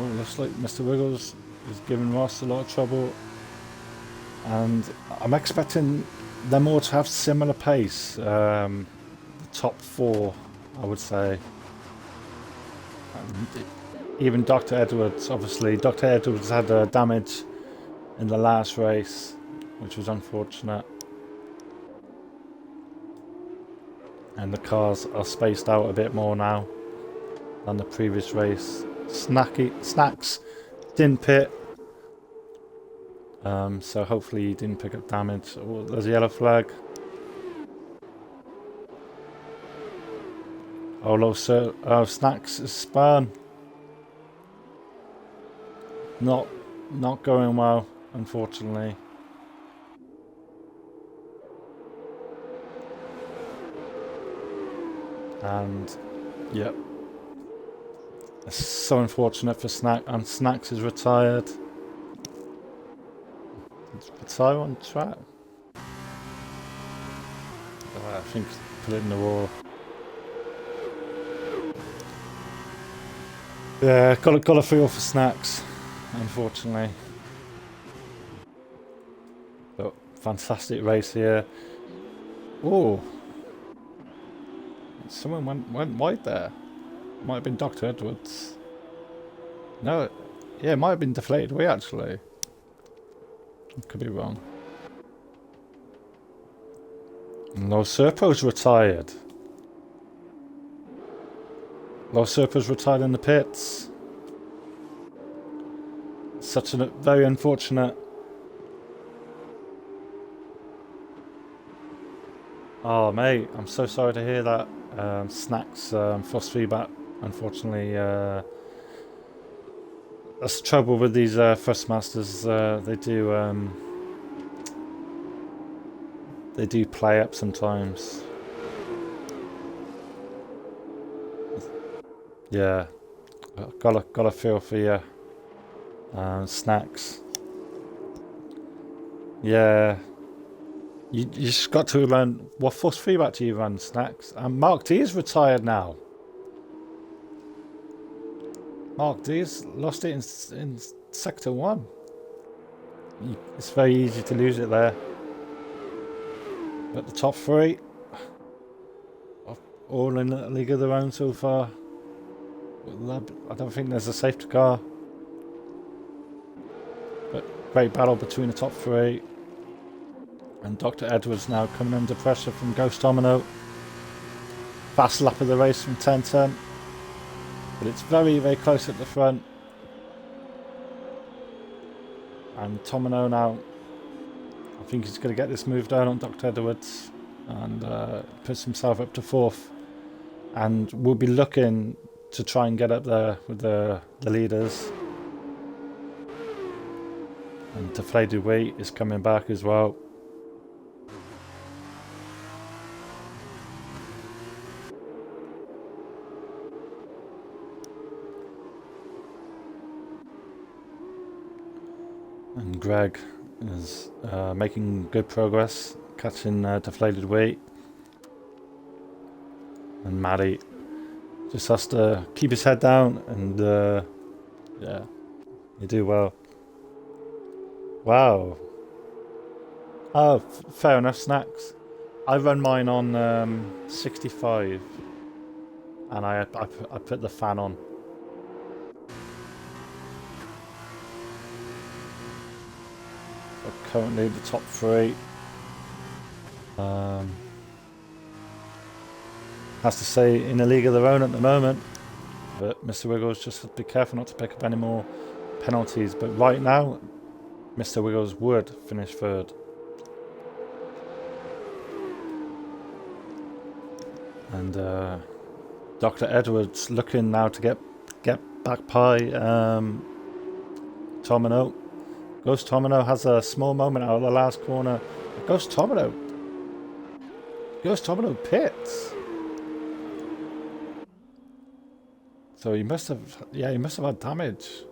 Oh, looks like Mr. Wiggles is giving Ross a lot of trouble. And I'm expecting them all to have similar pace. The top 4, I would say. And even Dr. Edwards, obviously. Dr. Edwards had damage in the last race, which was unfortunate. And the cars are spaced out a bit more now than the previous race. Snacks didn't pit, so hopefully he didn't pick up damage. Oh, there's a yellow flag. Oh no, sir. Oh, Snacks is spun. Not going well, unfortunately. And yep. It's so unfortunate for Snacks is retired. Retire on track? I think put it in the wall. Yeah, got a feel for Snacks, unfortunately. But fantastic race here. Oh, someone went wide there. Might have been Dr. Edwards. No, yeah, it might have been DeflatedWee actually. Could be wrong. No, Serpo's retired. Los Serpo's retired in the pits. Such a very unfortunate. Oh mate, I'm so sorry to hear that. Snacks frost feedback, unfortunately. That's the trouble with these Thrustmasters. They do play up sometimes. Yeah, Got a feel for you. Snacks. Yeah. You just got to run. What force feedback do you run, Snacks? Mark D is retired now. Mark D's lost it in Sector 1. It's very easy to lose it there. But the top 3, all in a league of their own so far. I don't think there's a safety car. But great battle between the top 3. And Dr. Edwards now coming under pressure from Ghost Domino. Fast lap of the race from 10-10. But it's very, very close at the front. And Domino now, I think he's going to get this move down on Dr. Edwards. And puts himself up to 4th. And we'll be looking to try and get up there with the leaders. And DeflatedWee is coming back as well. And Greg is making good progress, catching DeflatedWee. And Matty just has to keep his head down and yeah, you do well. Wow. Oh, fair enough, Snacks. I run mine on 65 and I put the fan on. Currently the top 3. Has to say in a league of their own at the moment. But Mr. Wiggles just have to be careful not to pick up any more penalties. But right now, Mr. Wiggles would finish 3rd. And Dr. Edwards looking now to get back by Domino. Ghost Domino has a small moment out of the last corner. Ghost Domino pits. So he must have had damage.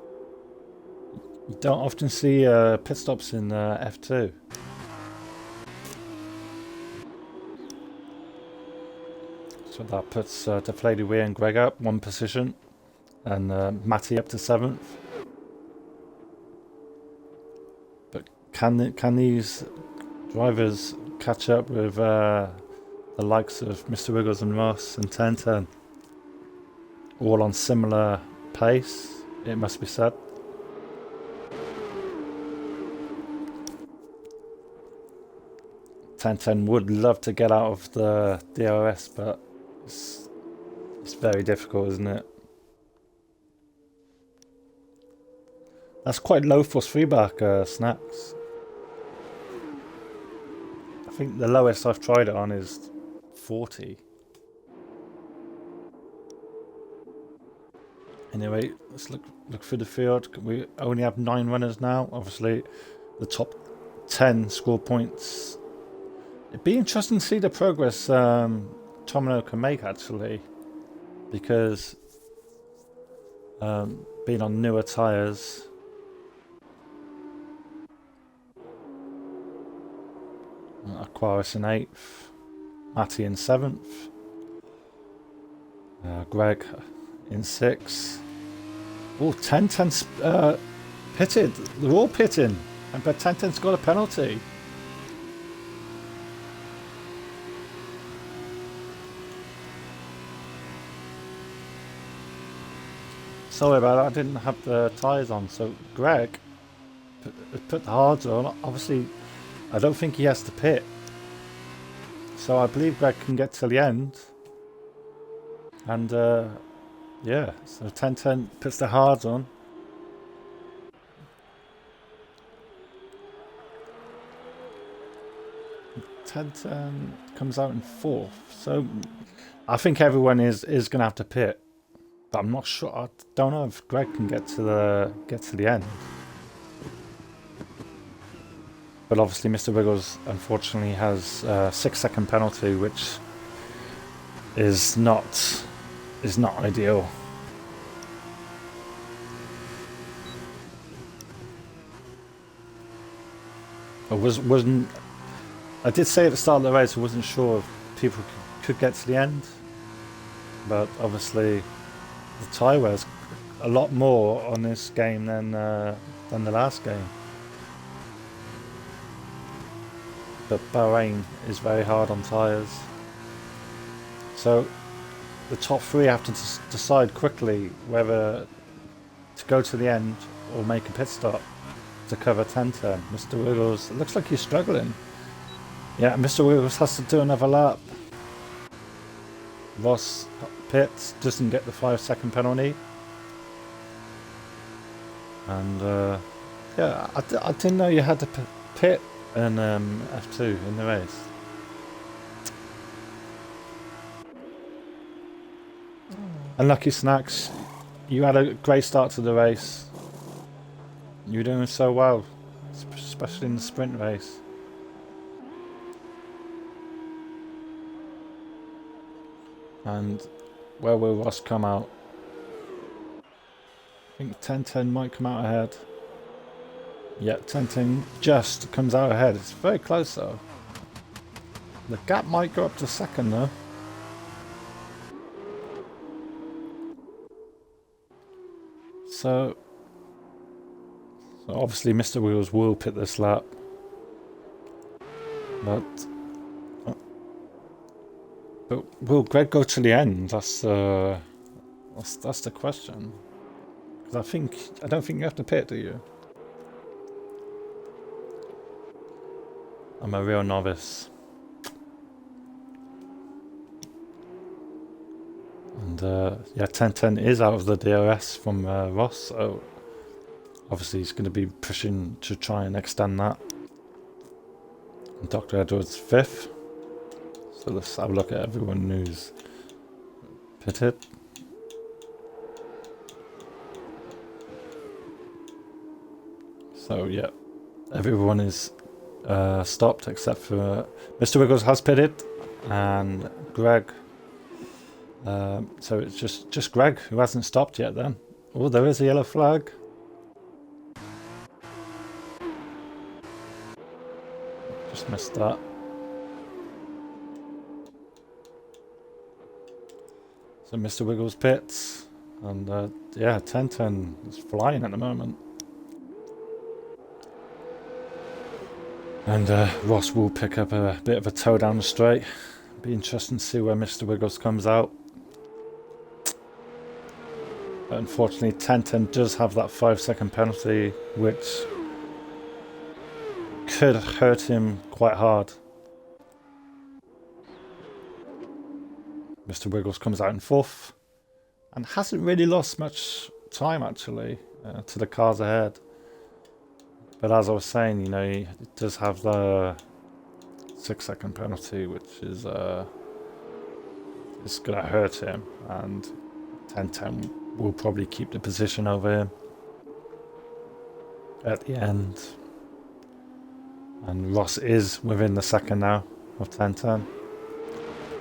You don't often see pit stops in F2. So that puts DeflatedWee and Greg up 1 position, and Matty up to 7th. Can these drivers catch up with the likes of Mr. Wiggles and Ross and 10-10? All on similar pace, it must be said. Ten would love to get out of the DRS, but it's very difficult, isn't it? That's quite low force feedback, Snacks. I think the lowest I've tried it on is 40. Anyway, let's look through the field. We only have 9 runners now. Obviously, the top 10 score points. It'd be interesting to see the progress Domino can make, actually, because being on newer tyres. Aquarius in 8th, Matty in 7th, Greg in 6th. Oh, 10-10's pitted. They're all pitting, but 10-10's got a penalty. Sorry about that, I didn't have the tyres on. So Greg put the hards on. Obviously, I don't think he has to pit. So I believe Greg can get to the end. And yeah, so 10-10 puts the hards on. Ted comes out in 4th. So I think everyone is going to have to pit. But I'm not sure. I don't know if Greg can get to the end. But obviously Mr. Wiggles unfortunately has a 6-second penalty, which is not ideal. wasn't. I did say at the start of the race I wasn't sure if people could get to the end, but obviously the tyre wears a lot more on this game than the last game. But Bahrain is very hard on tyres, so the top three have to decide quickly whether to go to the end or make a pit stop to cover 10-10. Mr. Wiggles, it looks like he's struggling. Yeah, Mr. Wiggles has to do another lap. Ross pits, doesn't get the 5-second penalty. And yeah, I didn't know you had to pit in F2 in the race. Unlucky Snacks, you had a great start to the race. You were doing so well, especially in the sprint race. And where will Ross come out? I think 10-10 might come out ahead. Yeah, 10-10 just comes out ahead. It's very close though. The gap might go up to second though. So obviously Mr. Wheels will pit this lap. But will Greg go to the end? That's the question. Because I don't think you have to pit, do you? I'm a real novice. And yeah, 10-10 is out of the DRS from Ross, so obviously he's going to be pushing to try and extend that. And Dr. Edwards 5th. So let's have a look at everyone who's pitted. So yeah, everyone is stopped except for Mr. Wiggles has pitted and Greg. So it's just Greg who hasn't stopped yet then. Oh, there is a yellow flag. Just missed that. So Mr. Wiggles pits, and yeah, 10-10 is flying at the moment. And Ross will pick up a bit of a toe down the straight. Be interesting to see where Mr. Wiggles comes out. But unfortunately, 10-10 does have that 5-second penalty, which could hurt him quite hard. Mr. Wiggles comes out in 4th and hasn't really lost much time actually to the cars ahead. But as I was saying, you know, he does have the 6-second penalty, which is it's going to hurt him, and 10-10 will probably keep the position over him at the end. And Ross is within the second now of 10-10.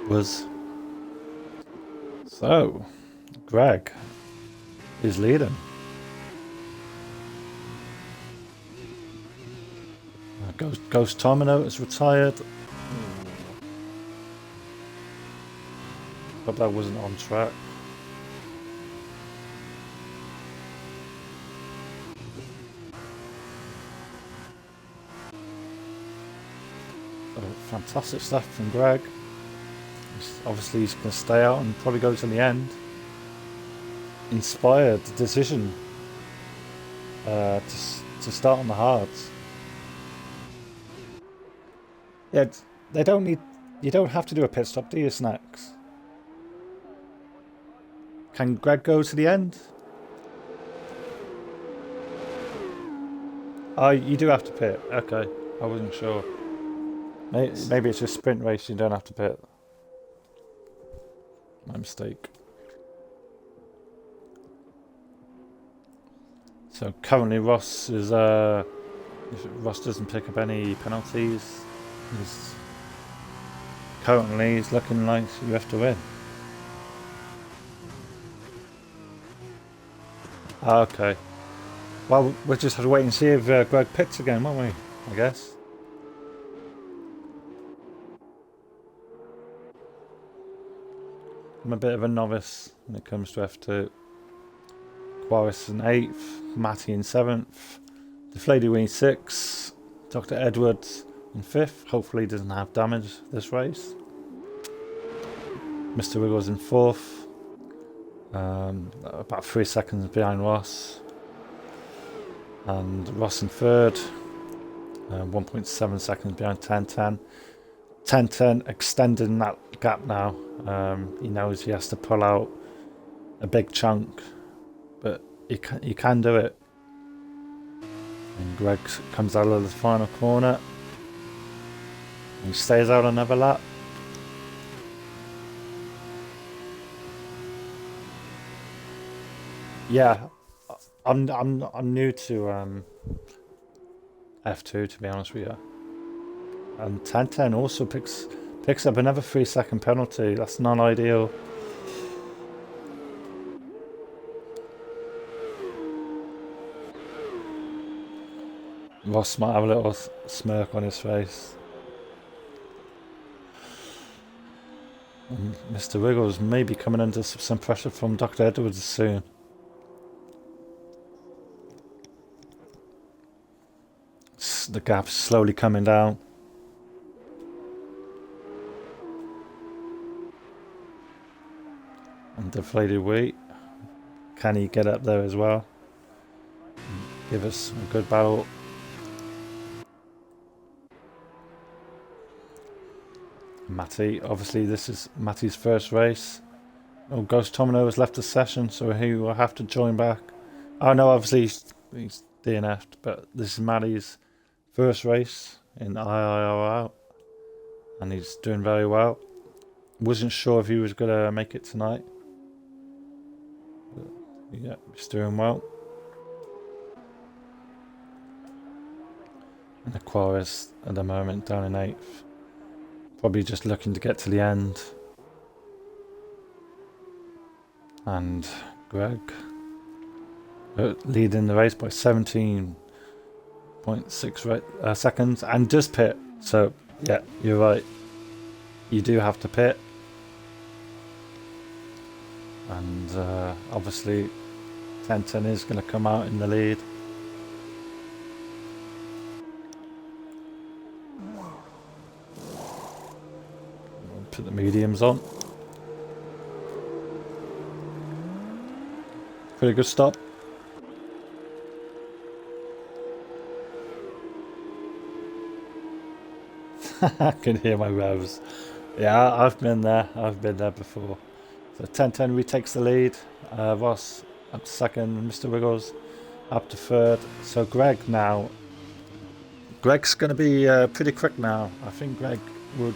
Was. So, Greg is leading. Ghost Tomino is retired. But that wasn't on track. So, fantastic stuff from Greg. Obviously he's going to stay out and probably go to the end. Inspired decision to start on the hards. Yeah, they don't need. You don't have to do a pit stop, do you, Snacks? Can Greg go to the end? Oh, you do have to pit. Okay, I wasn't sure. Maybe it's just sprint race. You don't have to pit. My mistake. So currently Ross is if Ross doesn't pick up any penalties, he's looking like you have to win. Okay. Well, we'll just have to wait and see if Greg pits again, won't we? I guess. I'm a bit of a novice when it comes to F2. Quaris in 8th, Matty in 7th, DeflatedWee 6th, Dr. Edwards in 5th. Hopefully he doesn't have damage this race. Mr. Wiggles in 4th, about 3 seconds behind Ross. And Ross in 3rd, 1.7 seconds behind 1010. 1010 extending that gap now. He knows he has to pull out a big chunk, but he can do it. And Greg comes out of the final corner. He stays out another lap. Yeah, I'm new to F2, to be honest with you. And 1010 also picks up another 3-second penalty. That's not ideal. Ross might have a little smirk on his face. And Mr. Wiggles may be coming under some pressure from Dr. Edwards soon. The gap's slowly coming down. And DeflatedWee, can he get up there as well? Give us a good battle. Matty, obviously this is Matty's first race. Oh, Ghost Tomino has left the session, so he will have to join back. Oh no, obviously he's DNF'd, but this is Matty's first race in IIRL, and he's doing very well. Wasn't sure if he was going to make it tonight. But yeah, he's doing well. And Aquarius at the moment down in 8th. Probably just looking to get to the end. And Greg leading the race by 17.6 seconds and does pit. So yeah, you're right. You do have to pit. And obviously 1010 is going to come out in the lead. Put the mediums on. Pretty good stop. I can hear my revs. Yeah, I've been there. I've been there before. So 1010 retakes the lead. Ross up to second. Mr. Wiggles up to third. So Greg now. Greg's going to be pretty quick now. I think Greg will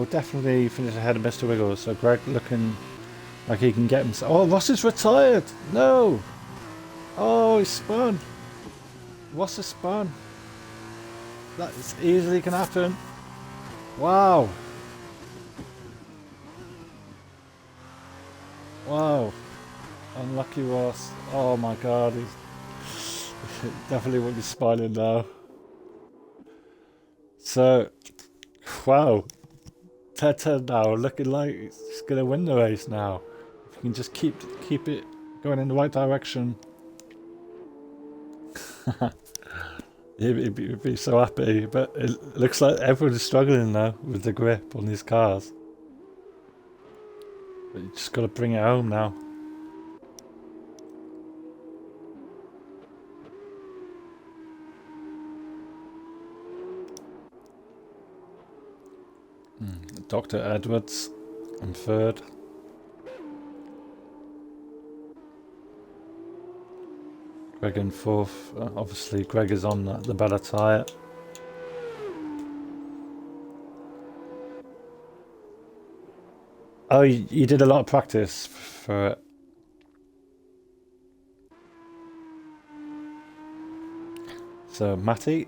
definitely finish ahead of Mr. Wiggles. So Greg looking like he can get himself. Oh, Ross is retired. No. Oh, he spun. Ross is spun. That is easily can happen. Wow. Wow. Unlucky Ross. Oh my god. He's definitely won't be smiling now. So, wow. 10-10 now, looking like he's going to win the race now. If you can just keep it going in the right direction. He'd be so happy, but it looks like everyone's struggling now with the grip on these cars. But you just got to bring it home now. Dr. Edwards in third. Greg in fourth. Obviously, Greg is on the better tyre. Oh, you did a lot of practice for it. So, Matty,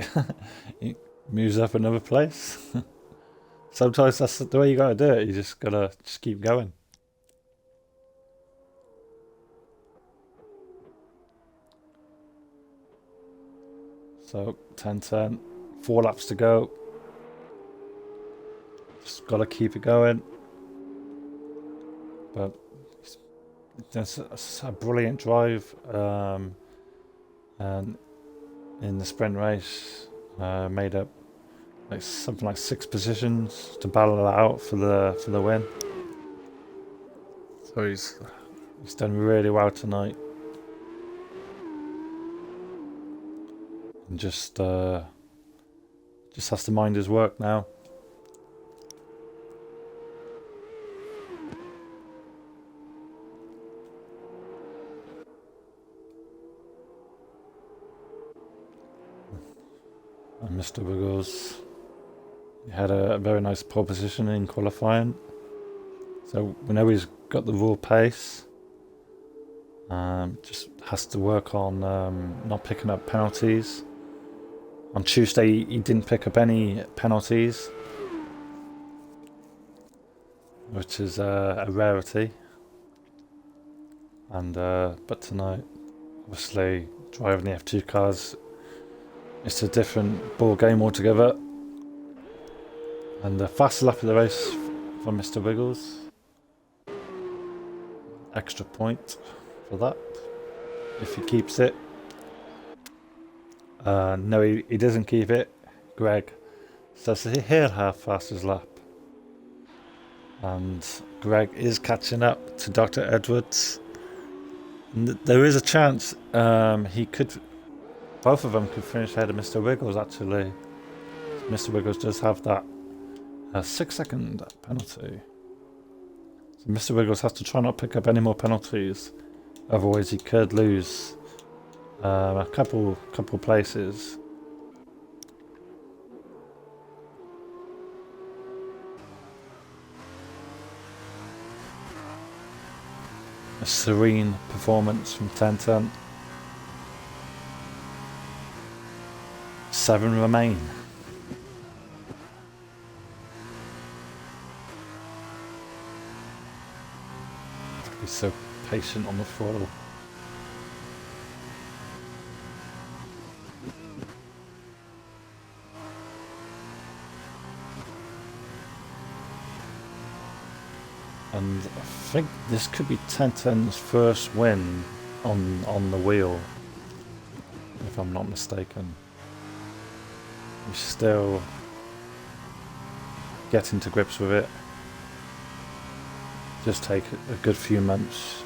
he moves up another place. Sometimes that's the way you gotta do it. You just gotta keep going. So 10-10, 4 laps to go. Just gotta keep it going. but there's a brilliant drive, and in the sprint race, made up like something like 6 positions to battle it out for the win. So he's done really well tonight, and just has to mind his work now. And Mr. Wiggles, he had a very nice pole position in qualifying, so we know he's got the raw pace. Just has to work on not picking up penalties. On Tuesday he didn't pick up any penalties, which is a rarity. And but tonight, obviously driving the F2 cars, it's a different ball game altogether. And the fast lap of the race for Mr. Wiggles. Extra point for that if he keeps it. No, he doesn't keep it. Greg says he'll have fastest lap, and Greg is catching up to Dr. Edwards. And there is a chance both of them could finish ahead of Mr. Wiggles actually. Mr. Wiggles does have that 6-second penalty. So Mr. Wiggles has to try not pick up any more penalties, otherwise he could lose a couple places. A serene performance from 10-10. 7 remain. He's so patient on the throttle. And I think this could be 10-10's first win on the wheel, if I'm not mistaken. He's still getting to grips with it. Just take a good few months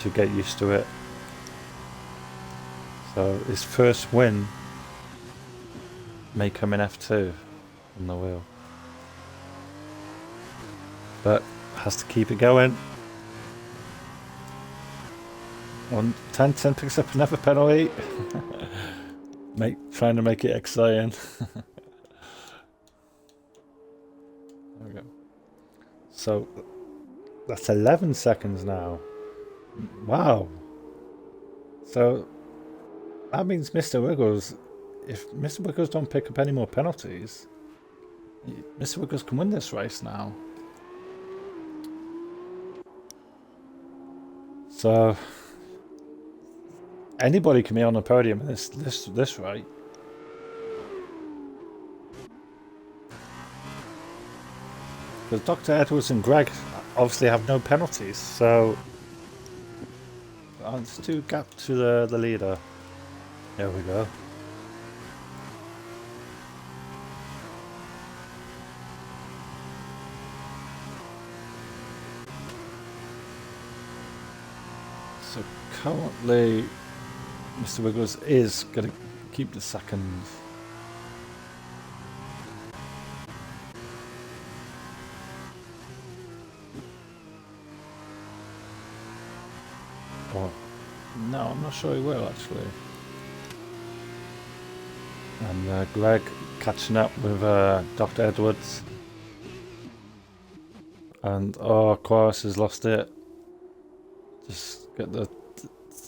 to get used to it. So his first win may come in F2 on the wheel, but has to keep it going. On 10-10 picks up another penalty. Trying to make it exciting. There we go. So that's 11 seconds now. Wow. So that means Mr. Wiggles, if Mr. Wiggles don't pick up any more penalties, Mr. Wiggles can win this race now. So anybody can be on the podium in this rate. Because Dr. Edwards and Greg obviously have no penalties, so it's 2 gap to the leader. There we go. So currently Mr. Wiggles is going to keep the second. Or, no, I'm not sure he will actually. And Greg catching up with Dr. Edwards. And Quares has lost it. Just get the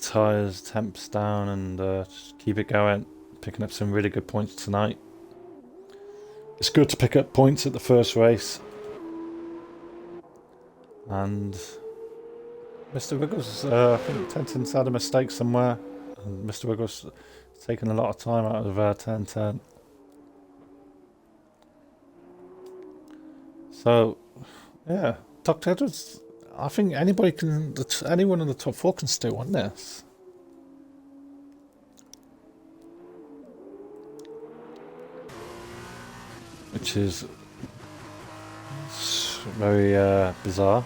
tyres, temps down, and just keep it going. Picking up some really good points tonight. It's good to pick up points at the first race. And Mr. Wiggles, I think 10-10's had a mistake somewhere. And Mr. Wiggles has taken a lot of time out of 10-10. So, yeah, Dr. Edwards, I think anybody can, anyone in the top 4 can still win this. Which is very bizarre.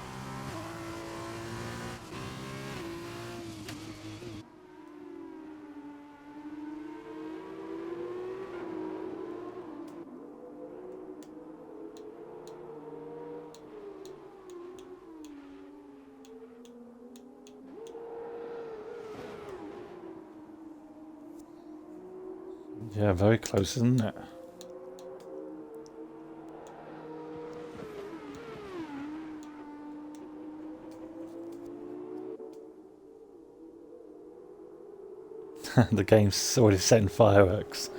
Yeah, very close, isn't it? The game's already setting fireworks.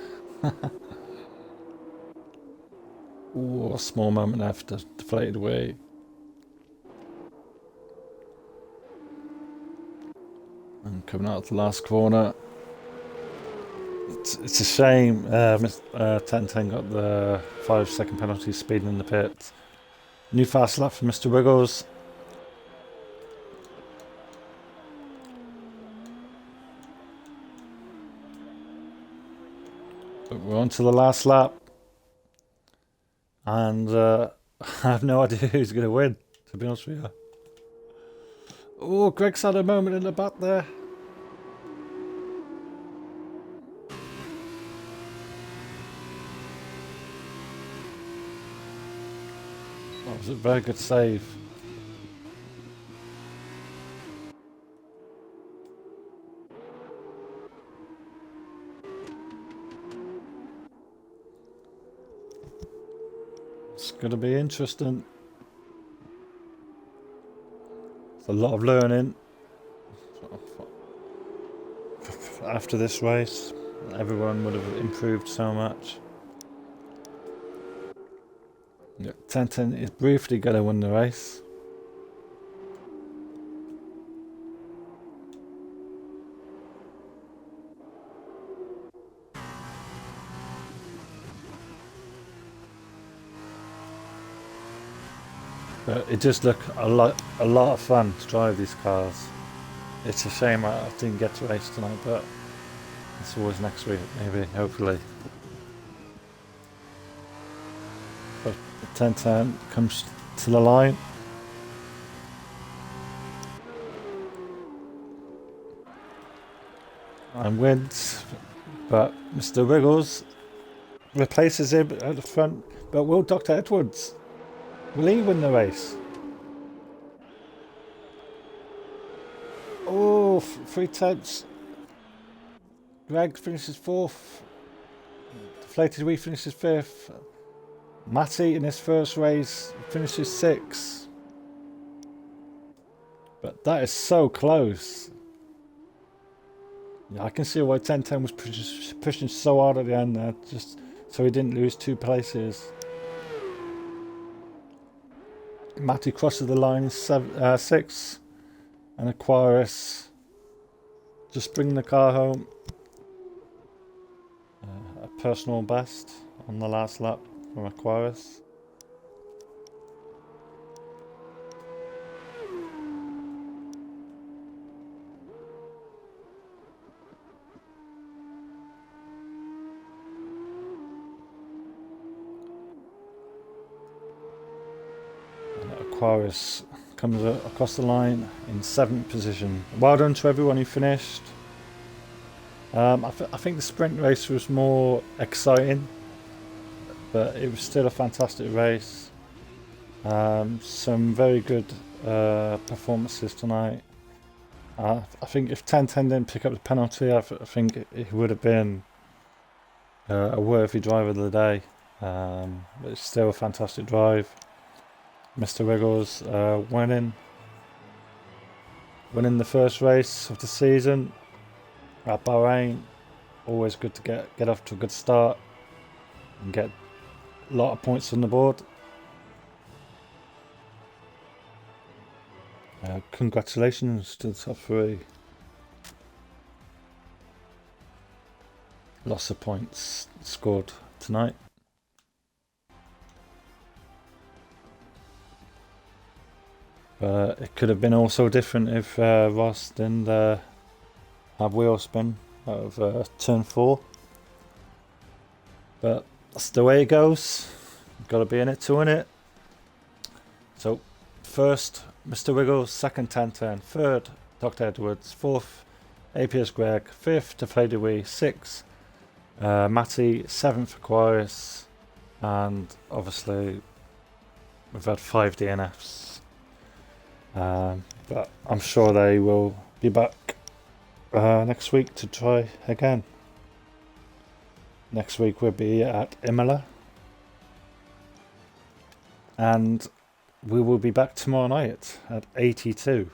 Ooh, a small moment after DeflatedWee. And coming out of the last corner. It's a shame 10-10 got the 5-second penalty speeding in the pit. New fast lap for Mr. Wiggles. But we're on to the last lap. And I have no idea who's going to win, to be honest with you. Oh, Greg's had a moment in the back there. That was a very good save. It's going to be interesting. It's a lot of learning after this race. Everyone would have improved so much. 10-10 is briefly going to win the race. But it does look a lot of fun to drive these cars. It's a shame I didn't get to race tonight, but it's always next week, maybe, hopefully. But 10-10 comes to the line. And wins, but Mr. Wiggles replaces him at the front. But will Dr. Edwards, will he win the race? Oh, 3/10. Greg finishes 4th. DeflatedWee finishes 5th. Matty in his first race finishes 6th. But that is so close. Yeah, I can see why 10-10 was pushing so hard at the end there, just so he didn't lose 2 places. Matty crosses the line in 6th, and Aquarius just bringing the car home. A personal best on the last lap from Aquarius. Aquarius comes across the line in 7th position. Well done to everyone who finished. I think the sprint race was more exciting, but it was still a fantastic race. Some very good performances tonight. I think if 10-10 didn't pick up the penalty, I think it would have been a worthy driver of the day. But it's still a fantastic drive. Mr. Wiggles winning the first race of the season at Bahrain. Always good to get off to a good start and get a lot of points on the board. Congratulations to the top 3. Lots of points scored tonight. But it could have been also different if Ross didn't have wheel spin out of turn 4. But that's the way it goes. Got to be in it to win it. So first, Mr. Wiggles, second 10-10, third, Dr. Edwards, fourth, APS Greg, fifth, DeflatedWee, sixth, Matty, seventh, Aquarius, and obviously we've had 5 DNFs. But I'm sure they will be back next week to try again. Next week we'll be at Imola. And we will be back tomorrow night at 82.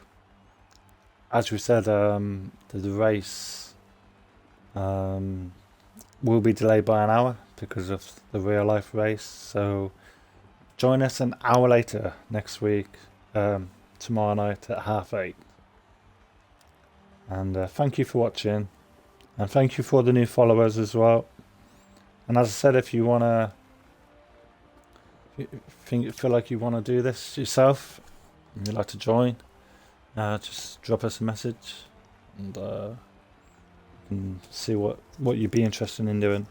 As we said, the race will be delayed by an hour because of the real life race. So join us an hour later next week, tomorrow night at 8:30. And thank you for watching. And thank you for the new followers as well. And as I said, if you want to feel like you want to do this yourself and you'd like to join, just drop us a message and see what you'd be interested in doing.